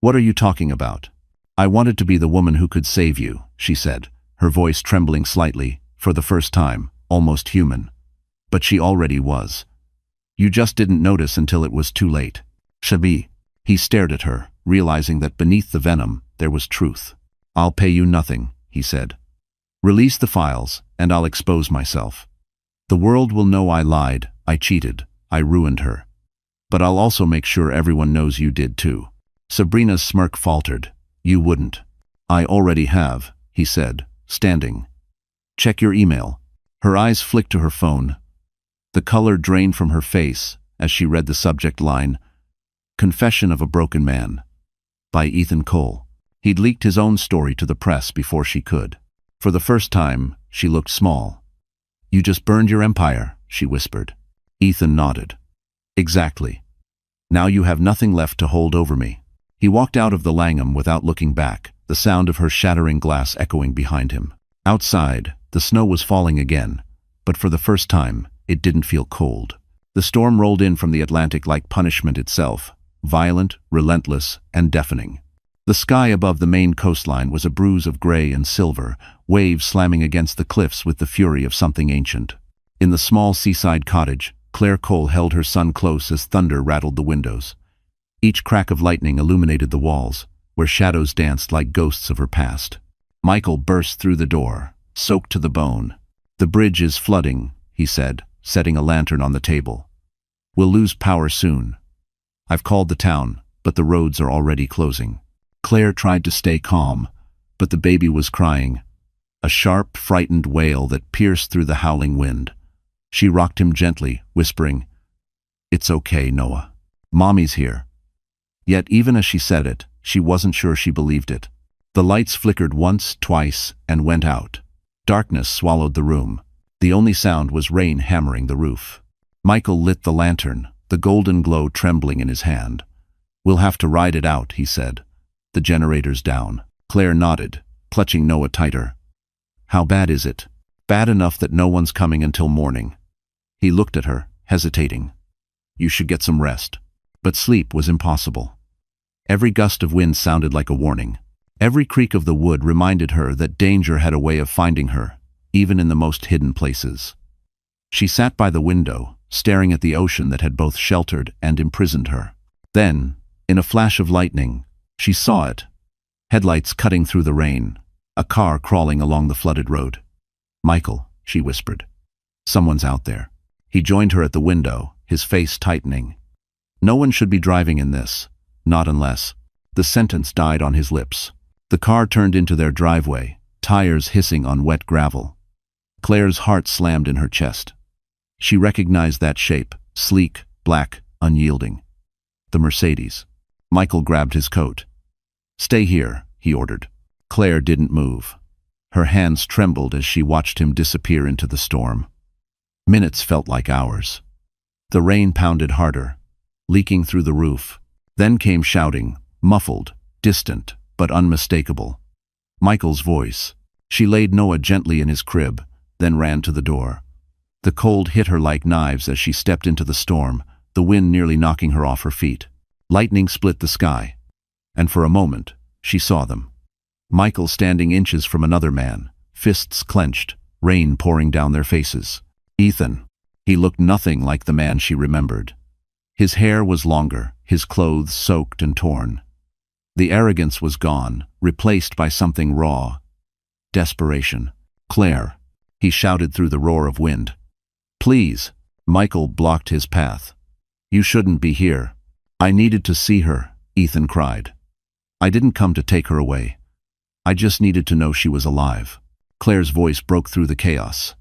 What are you talking about? I wanted to be the woman who could save you, she said, her voice trembling slightly, for the first time, almost human. But she already was. You just didn't notice until it was too late. Shabi. He stared at her, realizing that beneath the venom, there was truth. I'll pay you nothing, he said. Release the files, and I'll expose myself. The world will know I lied, I cheated, I ruined her. But I'll also make sure everyone knows you did too. Sabrina's smirk faltered. You wouldn't. I already have, he said, standing. Check your email. Her eyes flicked to her phone. The color drained from her face as she read the subject line, Confession of a Broken Man, by Ethan Cole. He'd leaked his own story to the press before she could. For the first time, she looked small. You just burned your empire, she whispered. Ethan nodded. Exactly. Now you have nothing left to hold over me. He walked out of the Langham without looking back, the sound of her shattering glass echoing behind him. Outside, the snow was falling again, but for the first time, it didn't feel cold. The storm rolled in from the Atlantic like punishment itself, violent, relentless, and deafening. The sky above the Maine coastline was a bruise of gray and silver, waves slamming against the cliffs with the fury of something ancient. In the small seaside cottage, Claire Cole held her son close as thunder rattled the windows. Each crack of lightning illuminated the walls, where shadows danced like ghosts of her past. Michael burst through the door, soaked to the bone. The bridge is flooding, he said, setting a lantern on the table. We'll lose power soon. I've called the town, but the roads are already closing. Claire tried to stay calm, but the baby was crying, a sharp, frightened wail that pierced through the howling wind. She rocked him gently, whispering, It's okay, Noah. Mommy's here. Yet even as she said it, she wasn't sure she believed it. The lights flickered once, twice, and went out. Darkness swallowed the room. The only sound was rain hammering the roof. Michael lit the lantern, the golden glow trembling in his hand. We'll have to ride it out, he said. The generator's down. Claire nodded, clutching Noah tighter. How bad is it? Bad enough that no one's coming until morning. He looked at her, hesitating. You should get some rest. But sleep was impossible. Every gust of wind sounded like a warning. Every creak of the wood reminded her that danger had a way of finding her, even in the most hidden places. She sat by the window, staring at the ocean that had both sheltered and imprisoned her. Then, in a flash of lightning, she saw it. Headlights cutting through the rain, a car crawling along the flooded road. Michael, she whispered. Someone's out there. He joined her at the window, his face tightening. No one should be driving in this, not unless. The sentence died on his lips. The car turned into their driveway, tires hissing on wet gravel. Claire's heart slammed in her chest. She recognized that shape, sleek, black, unyielding. The Mercedes. Michael grabbed his coat. Stay here, he ordered. Claire didn't move. Her hands trembled as she watched him disappear into the storm. Minutes felt like hours. The rain pounded harder, leaking through the roof. Then came shouting, muffled, distant, but unmistakable. Michael's voice. She laid Noah gently in his crib, then ran to the door. The cold hit her like knives as she stepped into the storm, the wind nearly knocking her off her feet. Lightning split the sky, and for a moment, she saw them. Michael standing inches from another man, fists clenched, rain pouring down their faces. Ethan. He looked nothing like the man she remembered. His hair was longer, his clothes soaked and torn. The arrogance was gone, replaced by something raw. Desperation. "Claire," he shouted through the roar of wind. "Please." Michael blocked his path. "You shouldn't be here." "I needed to see her," Ethan cried. "I didn't come to take her away. I just needed to know she was alive." Claire's voice broke through the chaos.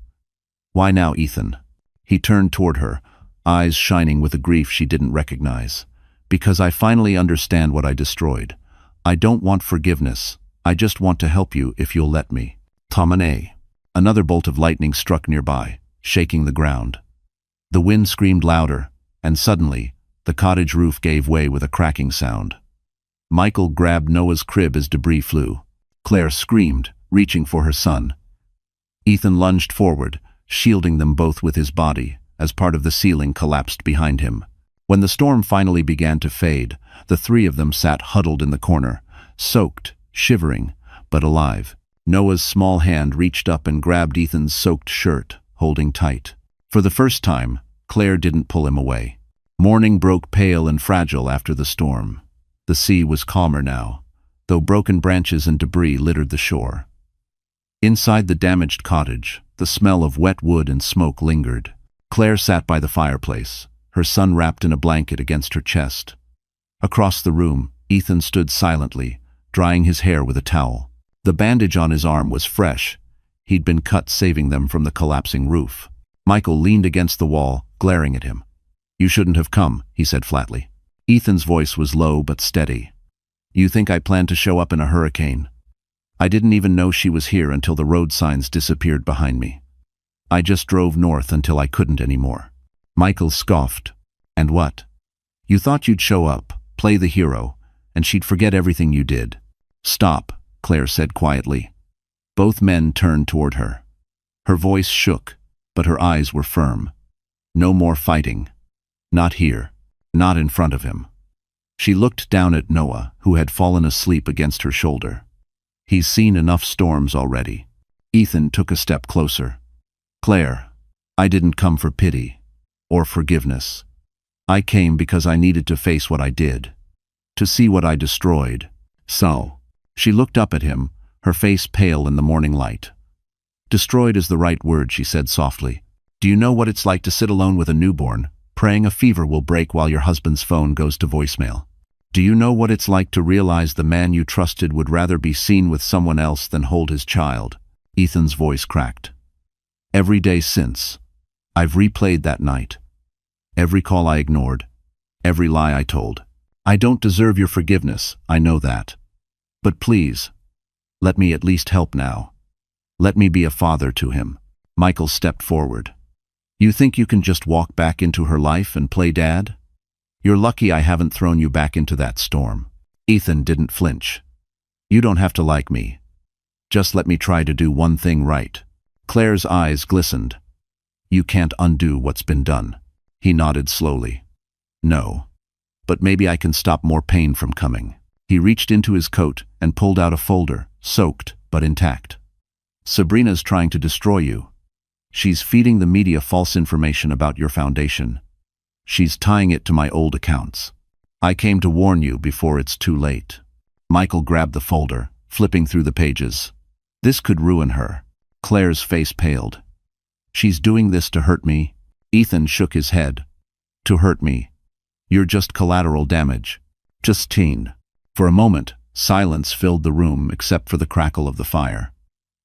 "Why now, Ethan?" He turned toward her, eyes shining with a grief she didn't recognize. "Because I finally understand what I destroyed. I don't want forgiveness. I just want to help you if you'll let me." Tomane. Another bolt of lightning struck nearby, shaking the ground. The wind screamed louder, and suddenly, the cottage roof gave way with a cracking sound. Michael grabbed Noah's crib as debris flew. Claire screamed, reaching for her son. Ethan lunged forward, shielding them both with his body, as part of the ceiling collapsed behind him. When the storm finally began to fade, the three of them sat huddled in the corner, soaked, shivering, but alive. Noah's small hand reached up and grabbed Ethan's soaked shirt, holding tight. For the first time, Claire didn't pull him away. Morning broke pale and fragile after the storm. The sea was calmer now, though broken branches and debris littered the shore. Inside the damaged cottage, the smell of wet wood and smoke lingered. Claire sat by the fireplace, her son wrapped in a blanket against her chest. Across the room, Ethan stood silently, drying his hair with a towel. The bandage on his arm was fresh. He'd been cut saving them from the collapsing roof. Michael leaned against the wall, glaring at him. "You shouldn't have come," he said flatly. Ethan's voice was low but steady. "You think I planned to show up in a hurricane? I didn't even know she was here until the road signs disappeared behind me. I just drove north until I couldn't anymore." Michael scoffed. "And what? You thought you'd show up, play the hero, and she'd forget everything you did." "Stop," Claire said quietly. Both men turned toward her. Her voice shook, but her eyes were firm. "No more fighting. Not here. Not in front of him." She looked down at Noah, who had fallen asleep against her shoulder. "He's seen enough storms already." Ethan took a step closer. "Claire, I didn't come for pity or forgiveness. I came because I needed to face what I did, to see what I destroyed." "So." She looked up at him, her face pale in the morning light. "Destroyed is the right word," she said softly. "Do you know what it's like to sit alone with a newborn, praying a fever will break while your husband's phone goes to voicemail? Do you know what it's like to realize the man you trusted would rather be seen with someone else than hold his child?" Ethan's voice cracked. "Every day since, I've replayed that night. Every call I ignored, every lie I told. I don't deserve your forgiveness, I know that. But please, let me at least help now. Let me be a father to him." Michael stepped forward. "You think you can just walk back into her life and play dad? You're lucky I haven't thrown you back into that storm." Ethan didn't flinch. "You don't have to like me. Just let me try to do one thing right." Claire's eyes glistened. "You can't undo what's been done." He nodded slowly. "No. But maybe I can stop more pain from coming." He reached into his coat and pulled out a folder, soaked but intact. "Sabrina's trying to destroy you. She's feeding the media false information about your foundation. She's tying it to my old accounts. I came to warn you before it's too late." Michael grabbed the folder, flipping through the pages. "This could ruin her." Claire's face paled. "She's doing this to hurt me?" Ethan shook his head. "To hurt me. You're just collateral damage. Just teen." For a moment, silence filled the room except for the crackle of the fire.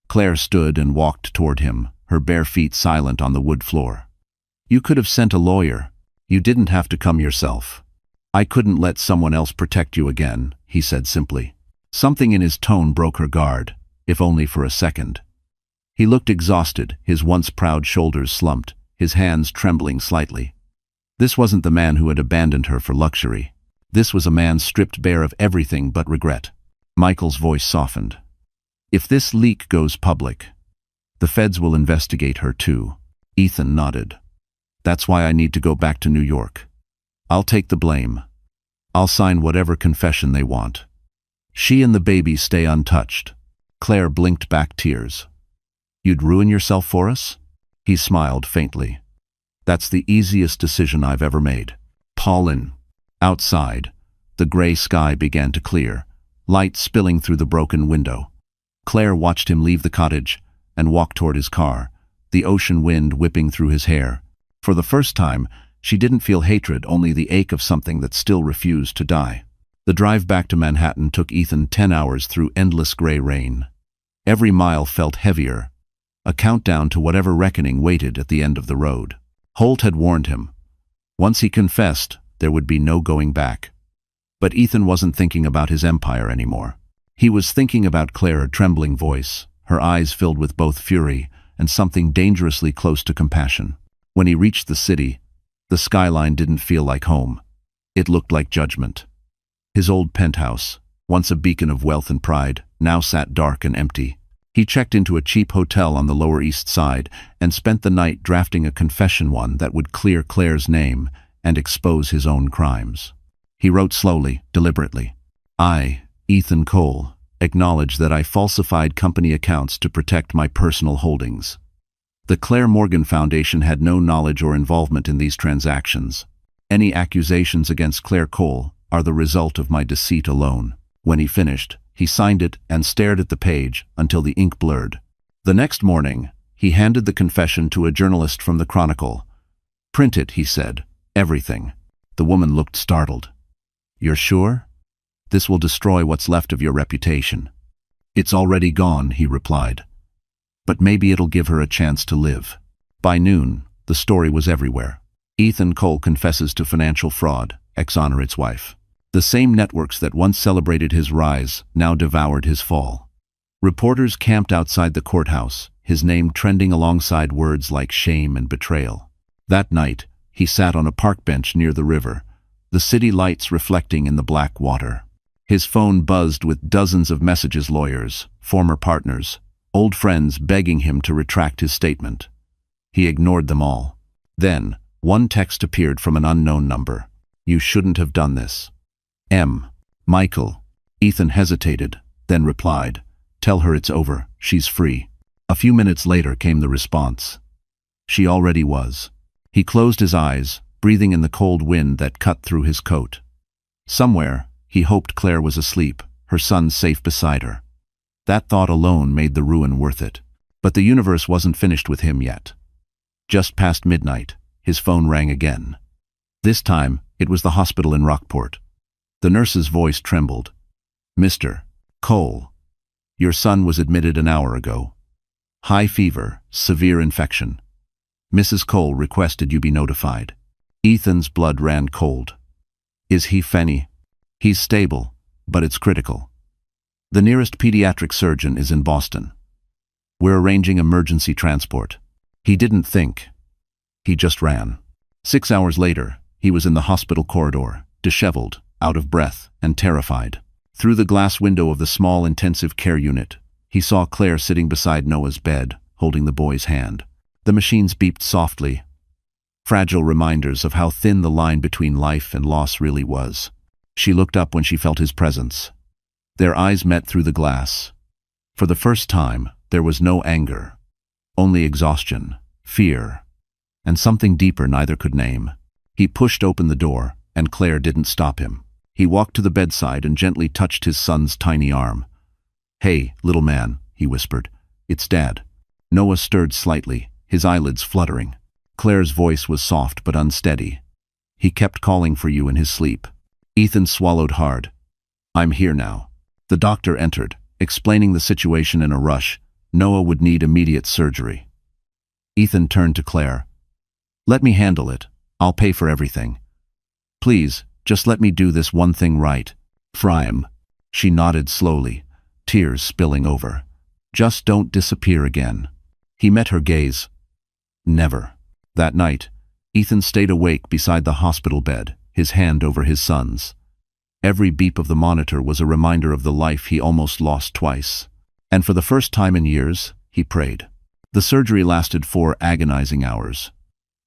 Claire stood and walked toward him, her bare feet silent on the wood floor. "You could have sent a lawyer. You didn't have to come yourself." "I couldn't let someone else protect you again," he said simply. Something in his tone broke her guard, if only for a second. He looked exhausted, his once proud shoulders slumped, his hands trembling slightly. This wasn't the man who had abandoned her for luxury. This was a man stripped bare of everything but regret. Michael's voice softened. "If this leak goes public, the feds will investigate her too." Ethan nodded. "That's why I need to go back to New York. I'll take the blame. I'll sign whatever confession they want. She and the baby stay untouched. Claire blinked back tears. You'd ruin yourself for us? He smiled faintly. That's the easiest decision I've ever made. Pauline. Outside, the gray sky began to clear, light spilling through the broken window. Claire watched him leave the cottage and walk toward his car, the ocean wind whipping through his hair. For the first time, she didn't feel hatred, only the ache of something that still refused to die. The drive back to Manhattan took Ethan 10 hours through endless gray rain. Every mile felt heavier, a countdown to whatever reckoning waited at the end of the road. Holt had warned him. Once he confessed, there would be no going back. But Ethan wasn't thinking about his empire anymore. He was thinking about Claire, a trembling voice, her eyes filled with both fury and something dangerously close to compassion. When he reached the city, the skyline didn't feel like home. It looked like judgment. His old penthouse, once a beacon of wealth and pride, now sat dark and empty. He checked into a cheap hotel on the Lower East Side and spent the night drafting a confession, one that would clear Claire's name and expose his own crimes. He wrote slowly, deliberately. I, Ethan Cole, acknowledge that I falsified company accounts to protect my personal holdings. The Claire Morgan Foundation had no knowledge or involvement in these transactions. Any accusations against Claire Cole are the result of my deceit alone. When he finished, he signed it and stared at the page until the ink blurred. The next morning, he handed the confession to a journalist from the Chronicle. Print it, he said. Everything. The woman looked startled. You're sure? This will destroy what's left of your reputation. It's already gone, he replied. But maybe it'll give her a chance to live. By noon, the story was everywhere. Ethan Cole confesses to financial fraud, exonerates his wife. The same networks that once celebrated his rise now devoured his fall. Reporters camped outside the courthouse, his name trending alongside words like shame and betrayal. That night, he sat on a park bench near the river, the city lights reflecting in the black water. His phone buzzed with dozens of messages, lawyers, former partners, old friends begging him to retract his statement. He ignored them all. Then, one text appeared from an unknown number. You shouldn't have done this. M. Michael. Ethan hesitated, then replied, Tell her it's over, she's free. A few minutes later came the response. She already was. He closed his eyes, breathing in the cold wind that cut through his coat. Somewhere, he hoped Claire was asleep, her son safe beside her. That thought alone made the ruin worth it. But the universe wasn't finished with him yet. Just past midnight, his phone rang again. This time, it was the hospital in Rockport. The nurse's voice trembled. Mr. Cole, your son was admitted an hour ago. High fever, severe infection. Mrs. Cole requested you be notified. Ethan's blood ran cold. Is he Fanny? He's stable, but it's critical. The nearest pediatric surgeon is in Boston. We're arranging emergency transport. He didn't think. He just ran. 6 hours later, he was in the hospital corridor, disheveled, out of breath, and terrified. Through the glass window of the small intensive care unit, he saw Claire sitting beside Noah's bed, holding the boy's hand. The machines beeped softly, fragile reminders of how thin the line between life and loss really was. She looked up when she felt his presence. Their eyes met through the glass. For the first time, there was no anger, only exhaustion, fear, and something deeper neither could name. He pushed open the door, and Claire didn't stop him. He walked to the bedside and gently touched his son's tiny arm. Hey, little man, he whispered. It's Dad. Noah stirred slightly, his eyelids fluttering. Claire's voice was soft but unsteady. He kept calling for you in his sleep. Ethan swallowed hard. I'm here now. The doctor entered, explaining the situation in a rush. Noah would need immediate surgery. Ethan turned to Claire. Let me handle it. I'll pay for everything. Please, just let me do this one thing right. Frym. She nodded slowly, tears spilling over. Just don't disappear again. He met her gaze. Never. That night, Ethan stayed awake beside the hospital bed, his hand over his son's. Every beep of the monitor was a reminder of the life he almost lost twice. And for the first time in years, he prayed. The surgery lasted 4 agonizing hours.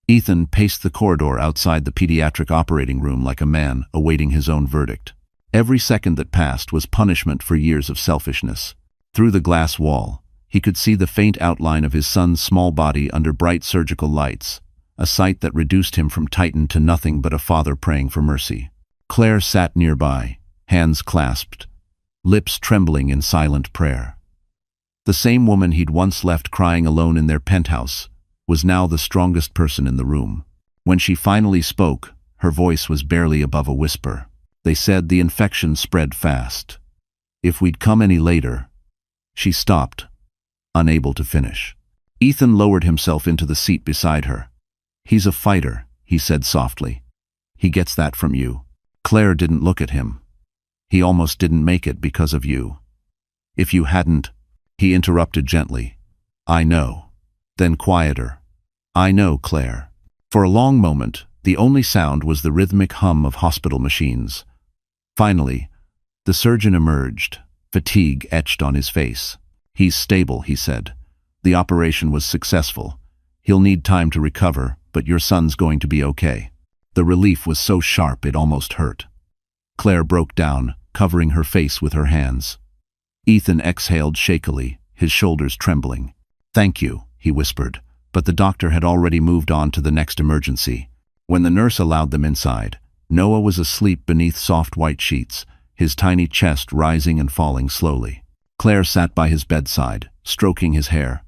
Ethan paced the corridor outside the pediatric operating room like a man awaiting his own verdict. Every second that passed was punishment for years of selfishness. Through the glass wall, he could see the faint outline of his son's small body under bright surgical lights, a sight that reduced him from Titan to nothing but a father praying for mercy. Claire sat nearby, hands clasped, lips trembling in silent prayer. The same woman he'd once left crying alone in their penthouse was now the strongest person in the room. When she finally spoke, her voice was barely above a whisper. They said the infection spread fast. If we'd come any later... She stopped, unable to finish. Ethan lowered himself into the seat beside her. "He's a fighter," he said softly. "He gets that from you." Claire didn't look at him. "He almost didn't make it because of you. If you hadn't..." He interrupted gently. "I know." Then quieter. "I know, Claire." For a long moment, the only sound was the rhythmic hum of hospital machines. Finally, the surgeon emerged, fatigue etched on his face. "He's stable," he said. "The operation was successful. He'll need time to recover, but your son's going to be okay." The relief was so sharp it almost hurt. Claire broke down, covering her face with her hands. Ethan exhaled shakily, his shoulders trembling. "Thank you," he whispered, but the doctor had already moved on to the next emergency. When the nurse allowed them inside, Noah was asleep beneath soft white sheets, his tiny chest rising and falling slowly. Claire sat by his bedside, stroking his hair.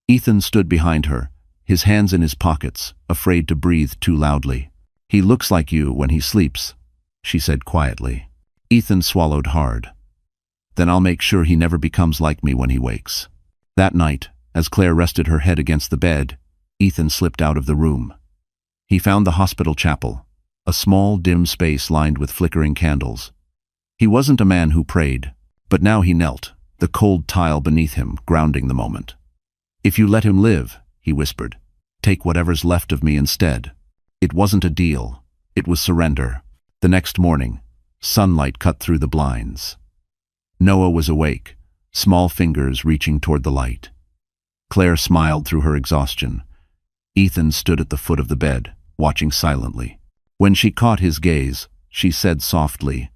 Ethan stood behind her, his hands in his pockets, afraid to breathe too loudly. "He looks like you when he sleeps," she said quietly. Ethan swallowed hard. "Then I'll make sure he never becomes like me when he wakes." That night, as Claire rested her head against the bed, Ethan slipped out of the room. He found the hospital chapel, a small, dim space lined with flickering candles. He wasn't a man who prayed, but now he knelt, the cold tile beneath him grounding the moment. "If you let him live," he whispered, "take whatever's left of me instead." It wasn't a deal. It was surrender. The next morning, sunlight cut through the blinds. Noah was awake, small fingers reaching toward the light. Claire smiled through her exhaustion. Ethan stood at the foot of the bed, watching silently. When she caught his gaze, she said softly,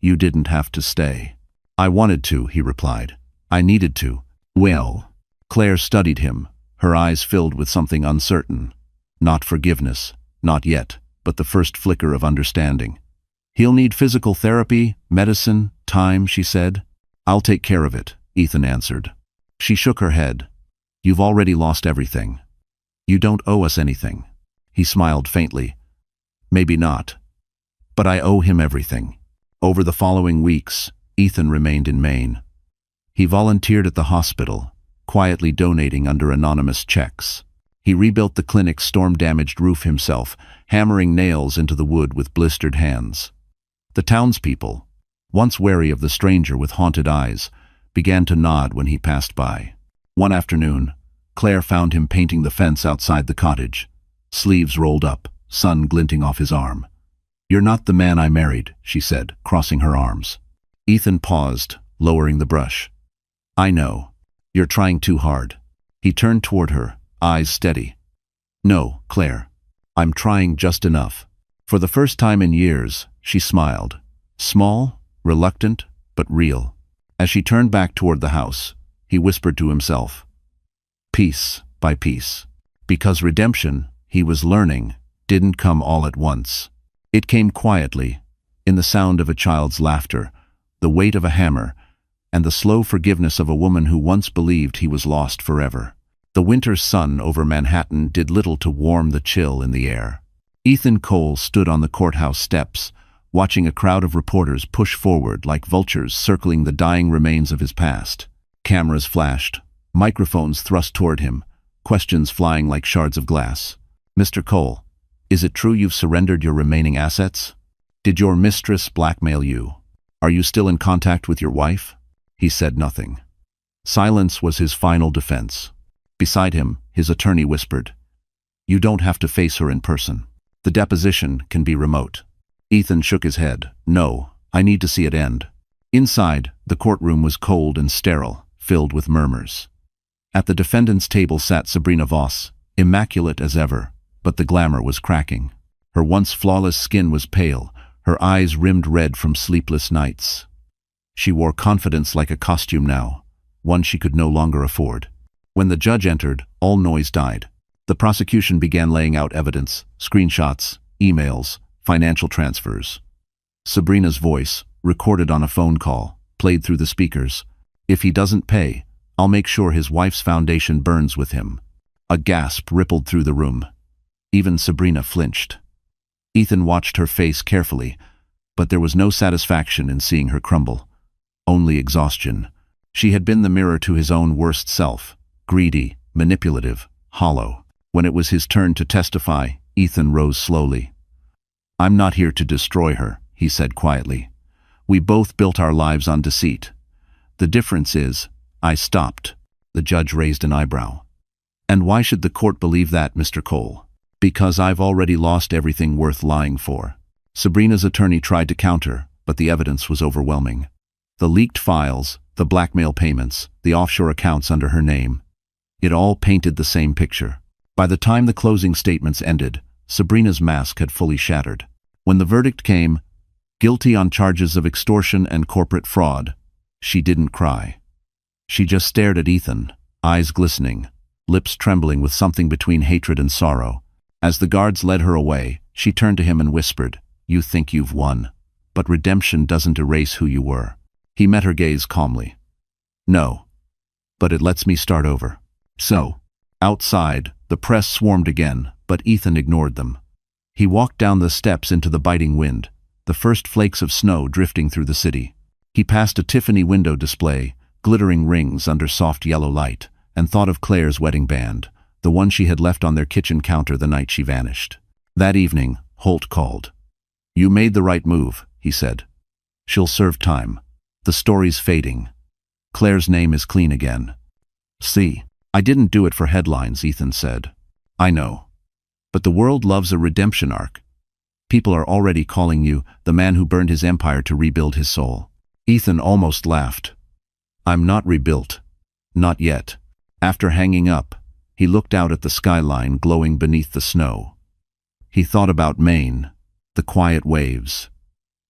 "You didn't have to stay." "I wanted to," he replied. "I needed to." "Well..." Claire studied him, her eyes filled with something uncertain. Not forgiveness, not yet, but the first flicker of understanding. "He'll need physical therapy, medicine, time," she said. "I'll take care of it," Ethan answered. She shook her head. "You've already lost everything. You don't owe us anything." He smiled faintly. "Maybe not. But I owe him everything." Over the following weeks, Ethan remained in Maine. He volunteered at the hospital, quietly donating under anonymous checks. He rebuilt the clinic's storm-damaged roof himself, hammering nails into the wood with blistered hands. The townspeople, once wary of the stranger with haunted eyes, began to nod when he passed by. One afternoon, Claire found him painting the fence outside the cottage, sleeves rolled up, sun glinting off his arm. "You're not the man I married," she said, crossing her arms. Ethan paused, lowering the brush. "I know. You're trying too hard." He turned toward her, eyes steady. "No, Claire. I'm trying just enough." For the first time in years, she smiled. Small, reluctant, but real. As she turned back toward the house, he whispered to himself, "Piece by piece." Because redemption, he was learning, didn't come all at once. It came quietly, in the sound of a child's laughter, the weight of a hammer, and the slow forgiveness of a woman who once believed he was lost forever. The winter sun over Manhattan did little to warm the chill in the air. Ethan Cole stood on the courthouse steps, watching a crowd of reporters push forward like vultures circling the dying remains of his past. Cameras flashed, microphones thrust toward him, questions flying like shards of glass. "Mr. Cole, is it true you've surrendered your remaining assets? Did your mistress blackmail you? Are you still in contact with your wife?" He said nothing. Silence was his final defense. Beside him, his attorney whispered, "You don't have to face her in person. The deposition can be remote." Ethan shook his head. "No, I need to see it end." Inside, the courtroom was cold and sterile, filled with murmurs. At the defendant's table sat Sabrina Voss, immaculate as ever, but the glamour was cracking. Her once flawless skin was pale, her eyes rimmed red from sleepless nights. She wore confidence like a costume now, one she could no longer afford. When the judge entered, all noise died. The prosecution began laying out evidence, screenshots, emails, financial transfers. Sabrina's voice, recorded on a phone call, played through the speakers. "If he doesn't pay, I'll make sure his wife's foundation burns with him." A gasp rippled through the room. Even Sabrina flinched. Ethan watched her face carefully, but there was no satisfaction in seeing her crumble. Only exhaustion. She had been the mirror to his own worst self, greedy, manipulative, hollow. When it was his turn to testify, Ethan rose slowly. "I'm not here to destroy her," he said quietly. "We both built our lives on deceit. The difference is, I stopped." The judge raised an eyebrow. "And why should the court believe that, Mr. Cole?" "Because I've already lost everything worth lying for." Sabrina's attorney tried to counter, but the evidence was overwhelming. The leaked files, the blackmail payments, the offshore accounts under her name. It all painted the same picture. By the time the closing statements ended, Sabrina's mask had fully shattered. When the verdict came, guilty on charges of extortion and corporate fraud, she didn't cry. She just stared at Ethan, eyes glistening, lips trembling with something between hatred and sorrow. As the guards led her away, she turned to him and whispered, "You think you've won, but redemption doesn't erase who you were." He met her gaze calmly. "No, but it lets me start over." So, outside, the press swarmed again, but Ethan ignored them. He walked down the steps into the biting wind, the first flakes of snow drifting through the city. He passed a Tiffany window display, glittering rings under soft yellow light, and thought of Claire's wedding band, the one she had left on their kitchen counter the night she vanished. That evening, Holt called. "You made the right move," he said. "She'll serve time. The story's fading. Claire's name is clean again." "See, I didn't do it for headlines," Ethan said. "I know. But the world loves a redemption arc. People are already calling you the man who burned his empire to rebuild his soul." Ethan almost laughed. "I'm not rebuilt. Not yet." After hanging up, he looked out at the skyline glowing beneath the snow. He thought about Maine, the quiet waves,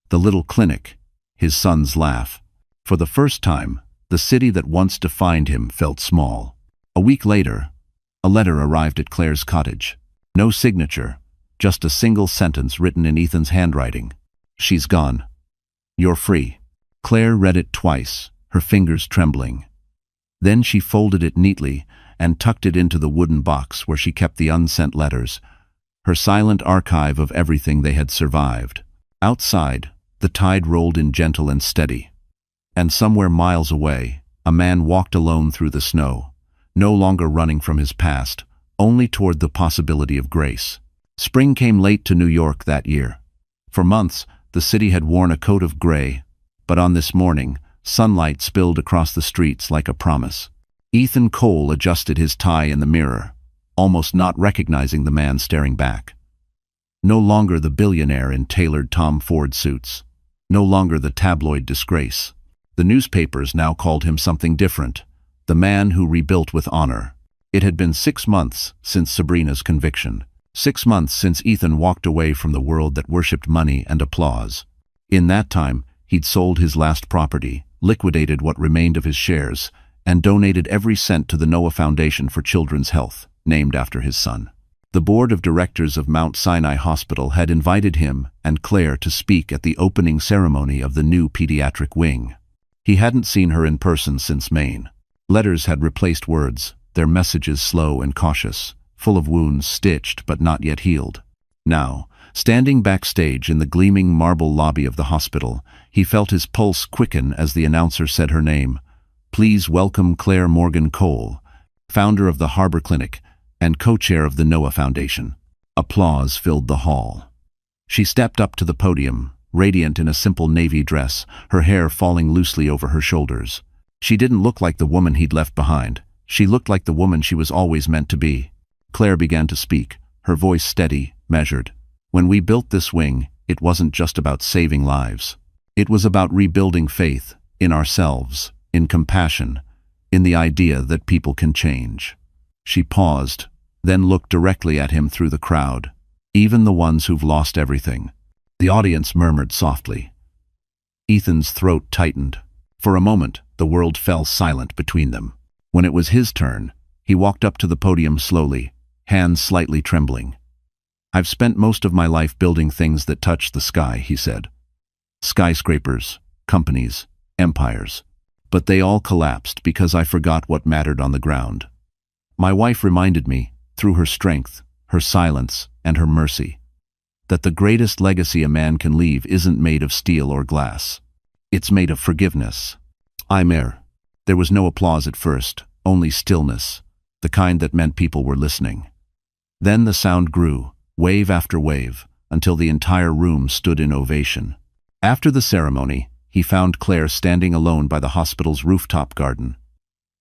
the little clinic, his son's laugh. For the first time, the city that once defined him felt small. A week later, a letter arrived at Claire's cottage. No signature, just a single sentence written in Ethan's handwriting. "She's gone. You're free." Claire read it twice, her fingers trembling. Then she folded it neatly and tucked it into the wooden box where she kept the unsent letters, her silent archive of everything they had survived. Outside, the tide rolled in gentle and steady. And somewhere miles away, a man walked alone through the snow, no longer running from his past, only toward the possibility of grace. Spring came late to New York that year. For months, the city had worn a coat of gray, but on this morning, sunlight spilled across the streets like a promise. Ethan Cole adjusted his tie in the mirror, almost not recognizing the man staring back. No longer the billionaire in tailored Tom Ford suits. No longer the tabloid disgrace. The newspapers now called him something different, the man who rebuilt with honor. It had been 6 months since Sabrina's conviction. 6 months since Ethan walked away from the world that worshipped money and applause. In that time, he'd sold his last property, liquidated what remained of his shares, and donated every cent to the Noah Foundation for Children's Health, named after his son. The board of directors of Mount Sinai Hospital had invited him and Claire to speak at the opening ceremony of the new pediatric wing. He hadn't seen her in person since Maine. Letters had replaced words, their messages slow and cautious, full of wounds stitched but not yet healed. Now, standing backstage in the gleaming marble lobby of the hospital, he felt his pulse quicken as the announcer said her name. "Please welcome Claire Morgan Cole, founder of the Harbor Clinic and co-chair of the Noah Foundation." Applause filled the hall. She stepped up to the podium, radiant in a simple navy dress, her hair falling loosely over her shoulders. She didn't look like the woman he'd left behind. She looked like the woman she was always meant to be. Claire began to speak, her voice steady, measured. "When we built this wing, it wasn't just about saving lives. It was about rebuilding faith in ourselves, in compassion, in the idea that people can change." She paused, then looked directly at him through the crowd. "Even the ones who've lost everything. The audience murmured softly. Ethan's throat tightened. For a moment, the world fell silent between them. When it was his turn, he walked up to the podium slowly, hands slightly trembling. "I've spent most of my life building things that touch the sky," he said. "Skyscrapers, companies, empires. But they all collapsed because I forgot what mattered on the ground. My wife reminded me, through her strength, her silence, and her mercy, that the greatest legacy a man can leave isn't made of steel or glass. It's made of forgiveness." There was no applause at first, only stillness, the kind that meant people were listening. Then the sound grew, wave after wave, until the entire room stood in ovation. After the ceremony, he found Claire standing alone by the hospital's rooftop garden.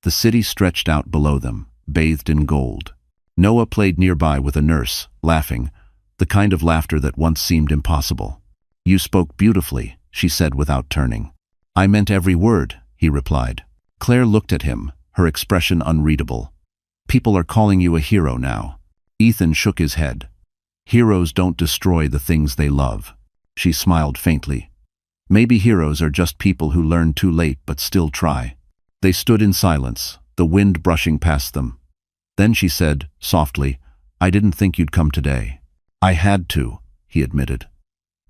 The city stretched out below them, bathed in gold. Noah played nearby with a nurse, laughing, the kind of laughter that once seemed impossible. "You spoke beautifully," she said without turning. "I meant every word," he replied. Claire looked at him, her expression unreadable. "People are calling you a hero now." Ethan shook his head. "Heroes don't destroy the things they love." She smiled faintly. "Maybe heroes are just people who learn too late but still try." They stood in silence, the wind brushing past them. Then she said, softly, "I didn't think you'd come today." "I had to," he admitted.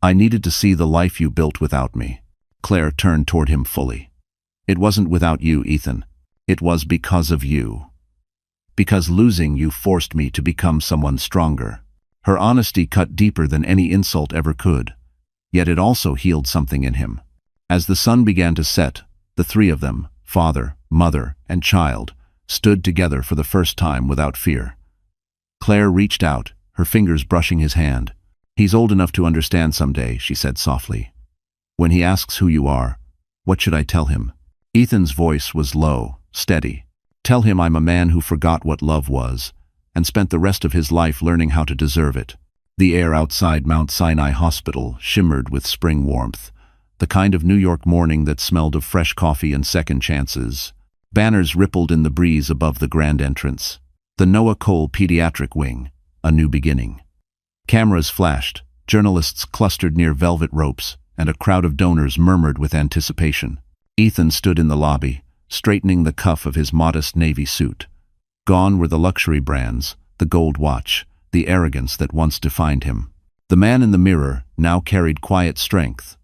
"I needed to see the life you built without me." Claire turned toward him fully. "It wasn't without you, Ethan. It was because of you. Because losing you forced me to become someone stronger." Her honesty cut deeper than any insult ever could. Yet it also healed something in him. As the sun began to set, the three of them, father, mother, and child, stood together for the first time without fear. Claire reached out, her fingers brushing his hand. "He's old enough to understand someday," she said softly. "When he asks who you are, what should I tell him?" Ethan's voice was low, steady. "Tell him I'm a man who forgot what love was, and spent the rest of his life learning how to deserve it." The air outside Mount Sinai Hospital shimmered with spring warmth, the kind of New York morning that smelled of fresh coffee and second chances. Banners rippled in the breeze above the grand entrance. The Noah Cole Pediatric Wing, a new beginning. Cameras flashed, journalists clustered near velvet ropes, and a crowd of donors murmured with anticipation. Ethan stood in the lobby, straightening the cuff of his modest navy suit. Gone were the luxury brands, the gold watch, the arrogance that once defined him. The man in the mirror now carried quiet strength,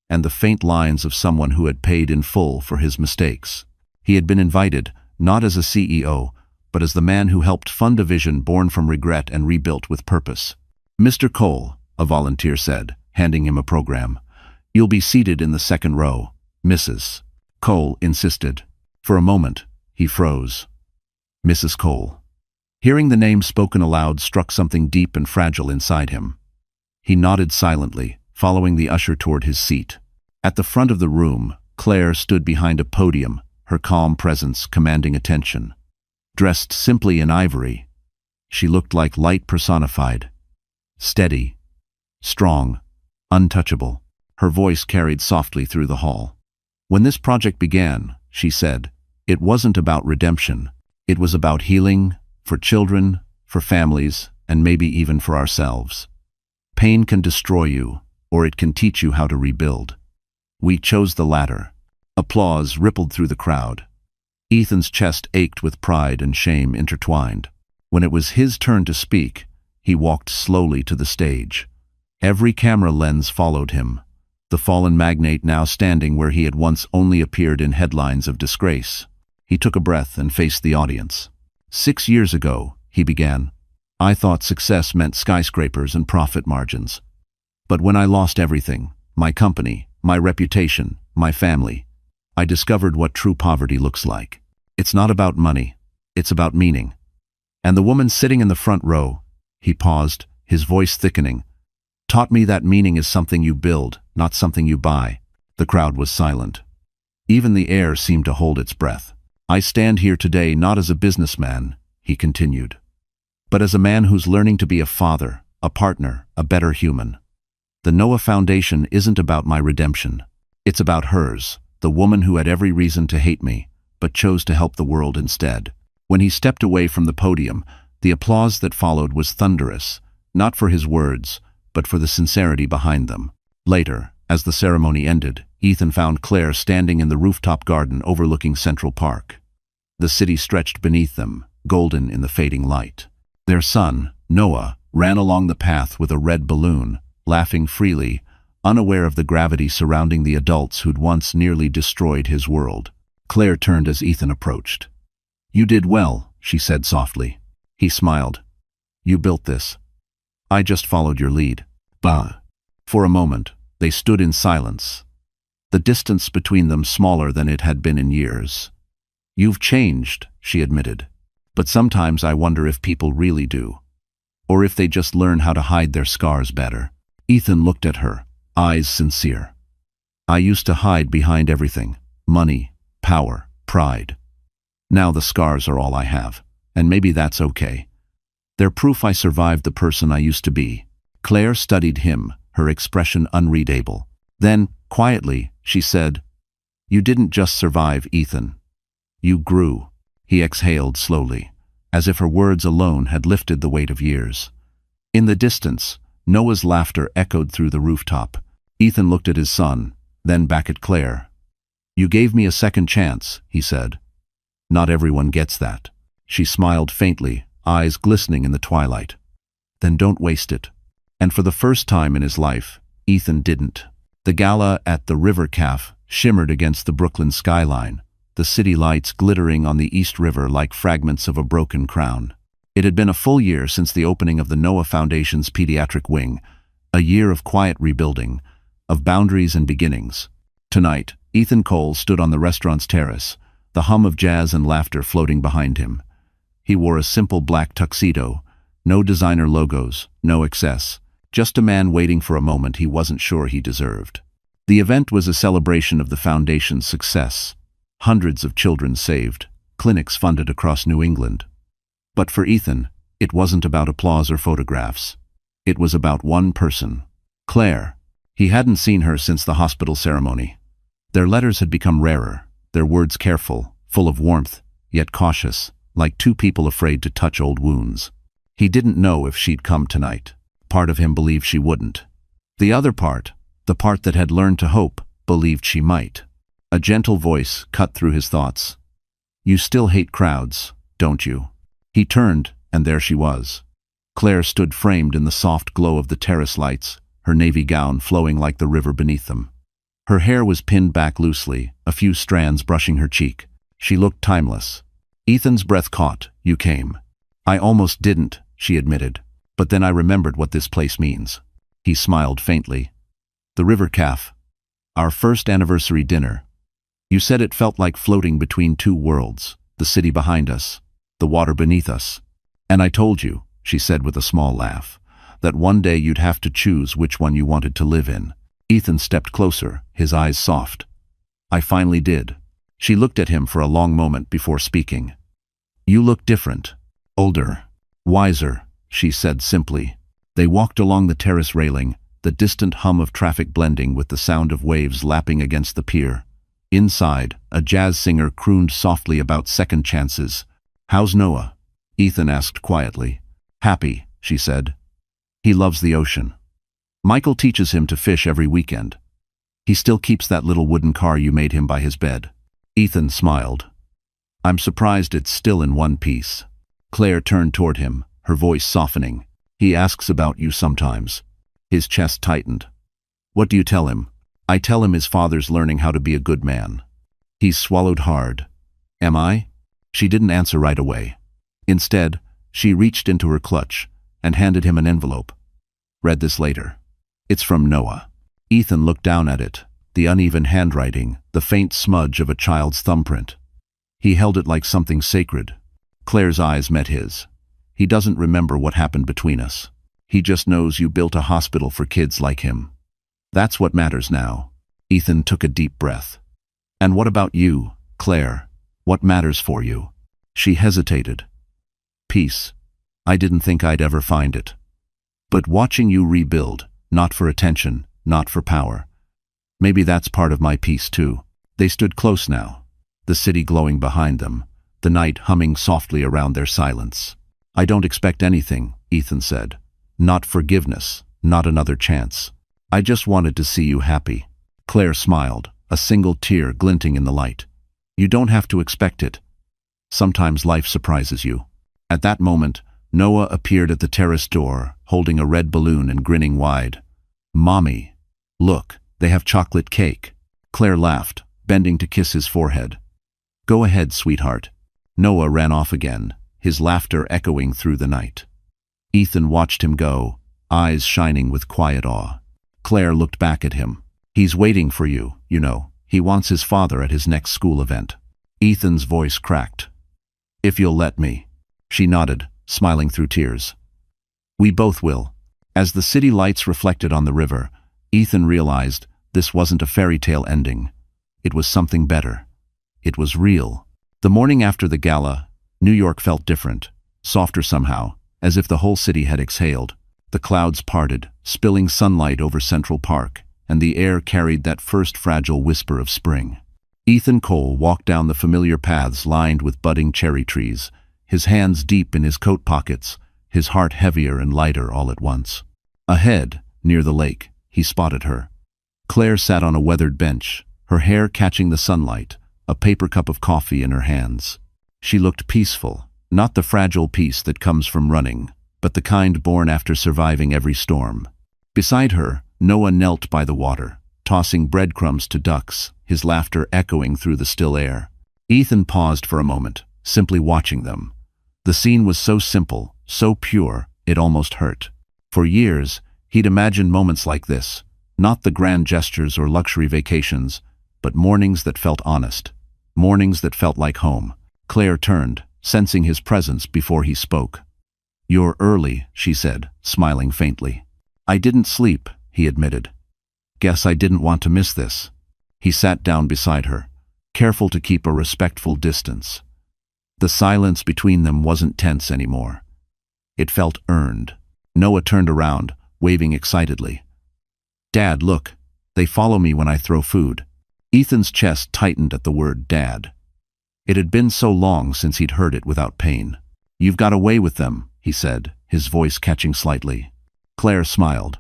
and the faint lines of someone who had paid in full for his mistakes. He had been invited, not as a CEO, but as the man who helped fund a vision born from regret and rebuilt with purpose. "Mr. Cole," a volunteer said, handing him a program. "You'll be seated in the second row, Mrs." Cole insisted. For a moment, he froze. Mrs. Cole. Hearing the name spoken aloud struck something deep and fragile inside him. He nodded silently, following the usher toward his seat. At the front of the room, Claire stood behind a podium, her calm presence commanding attention. Dressed simply in ivory, she looked like light personified. Steady, strong, untouchable. Her voice carried softly through the hall. "When this project began," she said, "it wasn't about redemption. It was about healing, for children, for families, and maybe even for ourselves. Pain can destroy you, or it can teach you how to rebuild. We chose the latter." Applause rippled through the crowd. Ethan's chest ached with pride and shame intertwined. When it was his turn to speak, he walked slowly to the stage. Every camera lens followed him, the fallen magnate now standing where he had once only appeared in headlines of disgrace. He took a breath and faced the audience. "6 years ago," he began, "I thought success meant skyscrapers and profit margins. But when I lost everything, my company, my reputation, my family, I discovered what true poverty looks like. It's not about money, it's about meaning. And the woman sitting in the front row," he paused, his voice thickening, "taught me that meaning is something you build, not something you buy." The crowd was silent. Even the air seemed to hold its breath. "I stand here today not as a businessman," he continued, "but as a man who's learning to be a father, a partner, a better human. The Noah Foundation isn't about my redemption. It's about hers, the woman who had every reason to hate me, but chose to help the world instead." When he stepped away from the podium, the applause that followed was thunderous, not for his words, but for the sincerity behind them. Later, as the ceremony ended, Ethan found Claire standing in the rooftop garden overlooking Central Park. The city stretched beneath them, golden in the fading light. Their son, Noah, ran along the path with a red balloon, laughing freely, unaware of the gravity surrounding the adults who'd once nearly destroyed his world. Claire turned as Ethan approached. "You did well," she said softly. He smiled. "You built this. I just followed your lead." Bah. For a moment, they stood in silence, the distance between them smaller than it had been in years. "You've changed," she admitted. "But sometimes I wonder if people really do. Or if they just learn how to hide their scars better." Ethan looked at her, eyes sincere. "I used to hide behind everything. Money, power, pride. Now the scars are all I have, and maybe that's okay. They're proof I survived the person I used to be." Claire studied him, her expression unreadable. Then, quietly, she said, "You didn't just survive, Ethan. You grew." He exhaled slowly, as if her words alone had lifted the weight of years. In the distance, Noah's laughter echoed through the rooftop. Ethan looked at his son, then back at Claire. "You gave me a second chance," he said. "Not everyone gets that." She smiled faintly, eyes glistening in the twilight. "Then don't waste it." And for the first time in his life, Ethan didn't. The gala at the River Cafe shimmered against the Brooklyn skyline, the city lights glittering on the East River like fragments of a broken crown. It had been a full year since the opening of the Noah Foundation's pediatric wing, a year of quiet rebuilding, of boundaries and beginnings. Tonight, Ethan Cole stood on the restaurant's terrace, the hum of jazz and laughter floating behind him. He wore a simple black tuxedo, no designer logos, no excess, just a man waiting for a moment he wasn't sure he deserved. The event was a celebration of the Foundation's success. Hundreds of children saved, clinics funded across New England. But for Ethan, it wasn't about applause or photographs. It was about one person, Claire. He hadn't seen her since the hospital ceremony. Their letters had become rarer, their words careful, full of warmth, yet cautious, like two people afraid to touch old wounds. He didn't know if she'd come tonight. Part of him believed she wouldn't. The other part, the part that had learned to hope, believed she might. A gentle voice cut through his thoughts. "You still hate crowds, don't you?" He turned, and there she was. Claire stood framed in the soft glow of the terrace lights, her navy gown flowing like the river beneath them. Her hair was pinned back loosely, a few strands brushing her cheek. She looked timeless. Ethan's breath caught. "You came." "I almost didn't," she admitted. "But then I remembered what this place means." He smiled faintly. "The River Cafe. Our first anniversary dinner. You said it felt like floating between two worlds, the city behind us, the water beneath us. And I told you," she said with a small laugh, "that one day you'd have to choose which one you wanted to live in." Ethan stepped closer, his eyes soft. "I finally did." She looked at him for a long moment before speaking. "You look different. Older. Wiser," she said simply. They walked along the terrace railing, the distant hum of traffic blending with the sound of waves lapping against the pier. Inside, a jazz singer crooned softly about second chances. "How's Noah?" Ethan asked quietly. "Happy," she said. "He loves the ocean. Michael teaches him to fish every weekend. He still keeps that little wooden car you made him by his bed." Ethan smiled. "I'm surprised it's still in one piece." Claire turned toward him, her voice softening. "He asks about you sometimes." His chest tightened. "What do you tell him?" "I tell him his father's learning how to be a good man." He swallowed hard. "Am I?" She didn't answer right away. Instead, she reached into her clutch and handed him an envelope. "Read this later. It's from Noah." Ethan looked down at it, the uneven handwriting, the faint smudge of a child's thumbprint. He held it like something sacred. Claire's eyes met his. "He doesn't remember what happened between us. He just knows you built a hospital for kids like him. That's what matters now." Ethan took a deep breath. "And what about you, Claire? What matters for you?" She hesitated. "Peace. I didn't think I'd ever find it. But watching you rebuild, not for attention, not for power. Maybe that's part of my peace too." They stood close now, the city glowing behind them, the night humming softly around their silence. "I don't expect anything," Ethan said. "Not forgiveness, not another chance. I just wanted to see you happy. Claire smiled, a single tear glinting in the light. You don't have to expect it. Sometimes life surprises you. At that moment, Noah appeared at the terrace door, holding a red balloon and grinning wide. Mommy, look, they have chocolate cake. Claire laughed, bending to kiss his forehead. Go ahead, sweetheart. Noah ran off again, his laughter echoing through the night. Ethan watched him go, eyes shining with quiet awe. Claire looked back at him. He's waiting for you, you know. He wants his father at his next school event. Ethan's voice cracked. If you'll let me. She nodded, smiling through tears. We both will. As the city lights reflected on the river, Ethan realized this wasn't a fairy tale ending. It was something better. It was real. The morning after the gala, New York felt different, softer somehow, as if the whole city had exhaled. The clouds parted, spilling sunlight over Central Park, and the air carried that first fragile whisper of spring. Ethan Cole walked down the familiar paths lined with budding cherry trees, his hands deep in his coat pockets, his heart heavier and lighter all at once. Ahead, near the lake, he spotted her. Claire sat on a weathered bench, her hair catching the sunlight, a paper cup of coffee in her hands. She looked peaceful, not the fragile peace that comes from running, but the kind born after surviving every storm. Beside her, Noah knelt by the water, tossing breadcrumbs to ducks, his laughter echoing through the still air. Ethan paused for a moment, simply watching them. The scene was so simple, so pure, it almost hurt. For years, he'd imagined moments like this, not the grand gestures or luxury vacations, but mornings that felt honest, mornings that felt like home. Claire turned, sensing his presence before he spoke. You're early, she said, smiling faintly. I didn't sleep, he admitted. Guess I didn't want to miss this. He sat down beside her, careful to keep a respectful distance. The silence between them wasn't tense anymore. It felt earned. Noah turned around, waving excitedly. Dad, look. They follow me when I throw food. Ethan's chest tightened at the word Dad. It had been so long since he'd heard it without pain. You've got away with them, he said, his voice catching slightly. Claire smiled.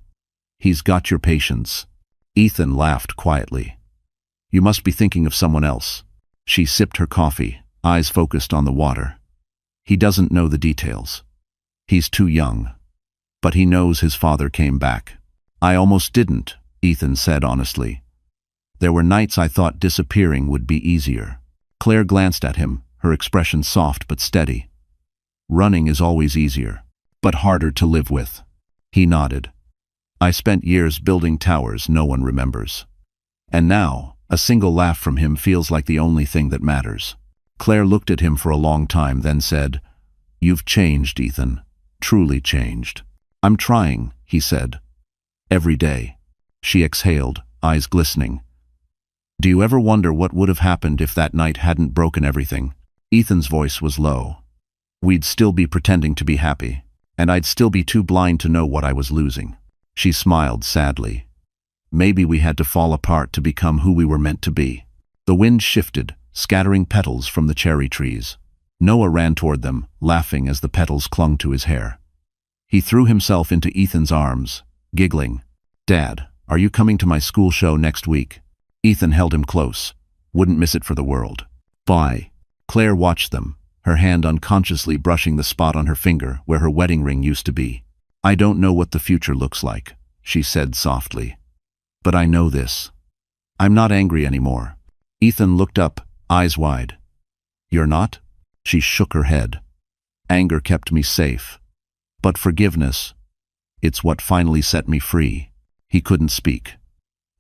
He's got your patience. Ethan laughed quietly. You must be thinking of someone else. She sipped her coffee, eyes focused on the water. He doesn't know the details. He's too young. But he knows his father came back. I almost didn't, Ethan said honestly. There were nights I thought disappearing would be easier. Claire glanced at him, her expression soft but steady. Running is always easier, but harder to live with. He nodded. I spent years building towers no one remembers. And now, a single laugh from him feels like the only thing that matters. Claire looked at him for a long time, then said, You've changed, Ethan. Truly changed. I'm trying, he said. Every day. She exhaled, eyes glistening. Do you ever wonder what would have happened if that night hadn't broken everything? Ethan's voice was low. We'd still be pretending to be happy, and I'd still be too blind to know what I was losing. She smiled sadly. Maybe we had to fall apart to become who we were meant to be. The wind shifted, scattering petals from the cherry trees. Noah ran toward them, laughing as the petals clung to his hair. He threw himself into Ethan's arms, giggling. Dad, are you coming to my school show next week? Ethan held him close. Wouldn't miss it for the world. Bye. Claire watched them, her hand unconsciously brushing the spot on her finger where her wedding ring used to be. I don't know what the future looks like, she said softly. But I know this. I'm not angry anymore. Ethan looked up, eyes wide. You're not? She shook her head. Anger kept me safe. But forgiveness, it's what finally set me free. He couldn't speak.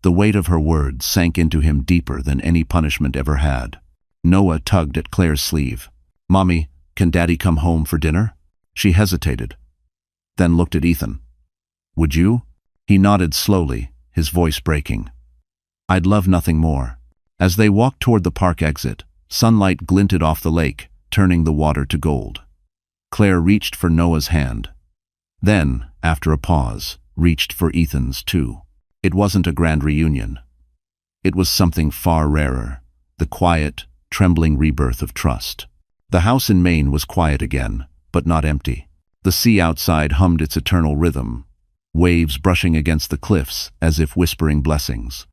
The weight of her words sank into him deeper than any punishment ever had. Noah tugged at Claire's sleeve. Mommy, can Daddy come home for dinner? She hesitated, then looked at Ethan. Would you? He nodded slowly, his voice breaking. I'd love nothing more. As they walked toward the park exit, sunlight glinted off the lake, turning the water to gold. Claire reached for Noah's hand. Then, after a pause, reached for Ethan's too. It wasn't a grand reunion. It was something far rarer, the quiet, trembling rebirth of trust. The house in Maine was quiet again, but not empty. The sea outside hummed its eternal rhythm. waves brushing against the cliffs as if whispering blessings.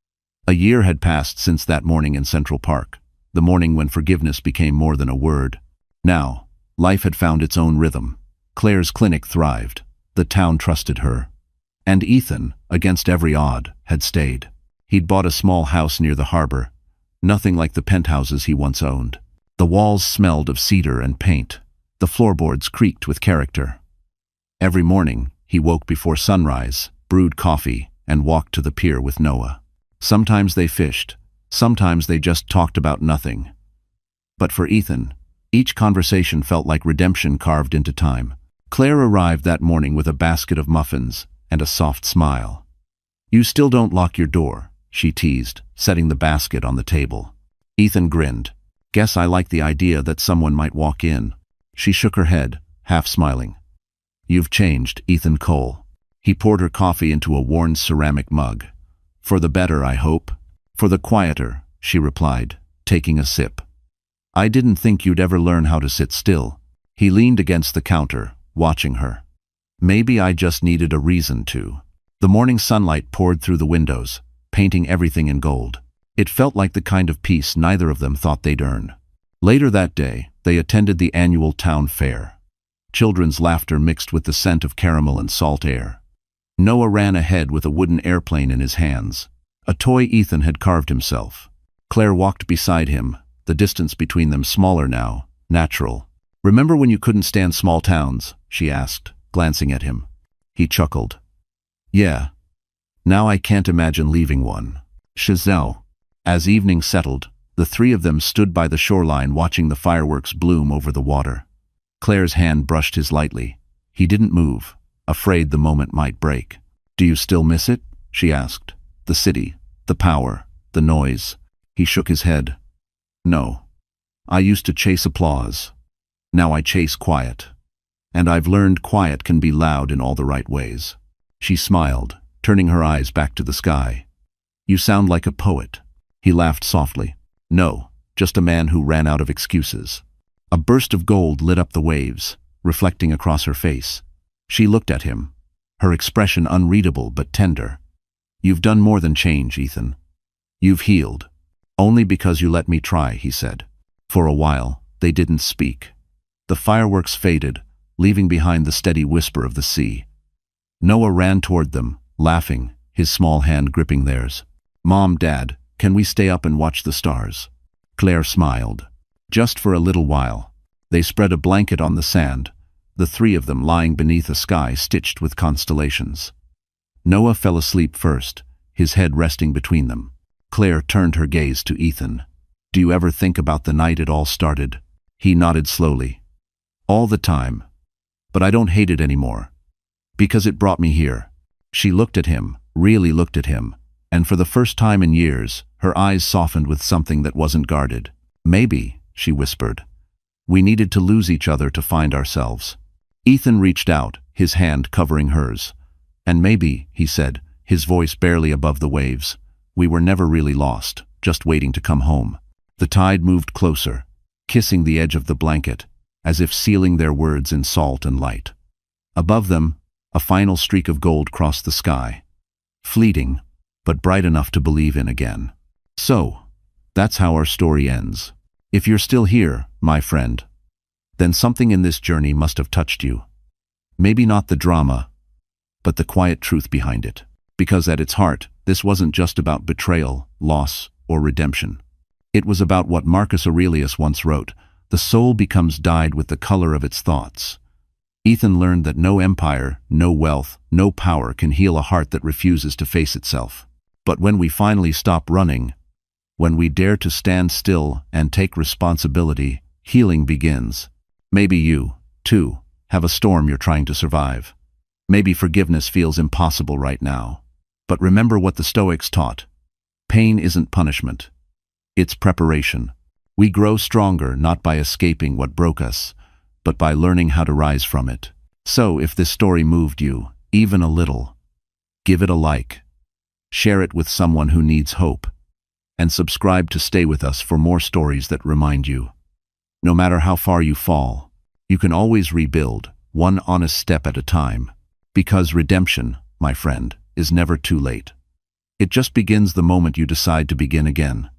A year had passed since that morning in Central Park, the morning when forgiveness became more than a word. Now, life had found its own rhythm. Claire's clinic thrived. The town trusted her. And Ethan, against every odd, had stayed. He'd bought a small house near the harbor, nothing like the penthouses he once owned. The walls smelled of cedar and paint. The floorboards creaked with character. Every morning, he woke before sunrise, brewed coffee, and walked to the pier with Noah. Sometimes they fished, sometimes they just talked about nothing. But for Ethan, each conversation felt like redemption carved into time. Claire arrived that morning with a basket of muffins and a soft smile. "You still don't lock your door," she teased, setting the basket on the table. Ethan grinned. "Guess I like the idea that someone might walk in." She shook her head, half smiling. "You've changed, Ethan Cole." He poured her coffee into a worn ceramic mug. "For the better, I hope." "For the quieter," she replied, taking a sip. "I didn't think you'd ever learn how to sit still." He leaned against the counter, watching her. "Maybe I just needed a reason to." The morning sunlight poured through the windows, painting everything in gold. It felt like the kind of peace neither of them thought they'd earn. Later that day, they attended the annual town fair. Children's laughter mixed with the scent of caramel and salt air. Noah ran ahead with a wooden airplane in his hands, a toy Ethan had carved himself. Claire walked beside him, the distance between them smaller now, natural. "Remember when you couldn't stand small towns?" she asked, glancing at him. He chuckled. "Yeah. Now I can't imagine leaving one." Chazelle. As evening settled, the three of them stood by the shoreline watching the fireworks bloom over the water. Claire's hand brushed his lightly. He didn't move, afraid the moment might break. "Do you still miss it?" she asked. "The city, the power, the noise." He shook his head. "No. I used to chase applause. Now I chase quiet. And I've learned quiet can be loud in all the right ways." She smiled, turning her eyes back to the sky. "You sound like a poet." He laughed softly. "No, just a man who ran out of excuses." A burst of gold lit up the waves, reflecting across her face. She looked at him, her expression unreadable but tender. "You've done more than change, Ethan. You've healed. Only because you let me try," he said. For a while, they didn't speak. The fireworks faded, leaving behind the steady whisper of the sea. Noah ran toward them, laughing, his small hand gripping theirs. "Mom, Dad, can we stay up and watch the stars?" Claire smiled. Just for a little while. They spread a blanket on the sand, the three of them lying beneath a sky stitched with constellations. Noah fell asleep first, his head resting between them. Claire turned her gaze to Ethan. "Do you ever think about the night it all started?" He nodded slowly. "All the time. But I don't hate it anymore. Because it brought me here." She looked at him, really looked at him, and for the first time in years, her eyes softened with something that wasn't guarded. "Maybe," she whispered. "We needed to lose each other to find ourselves." Ethan reached out, his hand covering hers. "And maybe," he said, his voice barely above the waves, "we were never really lost, just waiting to come home." The tide moved closer, kissing the edge of the blanket, as if sealing their words in salt and light. Above them, a final streak of gold crossed the sky. Fleeting, but bright enough to believe in again. So, that's how our story ends. If you're still here, my friend, then something in this journey must have touched you. Maybe not the drama, but the quiet truth behind it. Because at its heart, this wasn't just about betrayal, loss, or redemption. It was about what Marcus Aurelius once wrote: "The soul becomes dyed with the color of its thoughts." Ethan learned that no empire, no wealth, no power can heal a heart that refuses to face itself. But when we finally stop running, when we dare to stand still and take responsibility, healing begins. Maybe you, too, have a storm you're trying to survive. Maybe forgiveness feels impossible right now. But remember what the Stoics taught. Pain isn't punishment. It's preparation. We grow stronger not by escaping what broke us, but by learning how to rise from it. So if this story moved you, even a little, give it a like. Share it with someone who needs hope. And subscribe to stay with us for more stories that remind you. No matter how far you fall, you can always rebuild, one honest step at a time. Because redemption, my friend, is never too late. It just begins the moment you decide to begin again.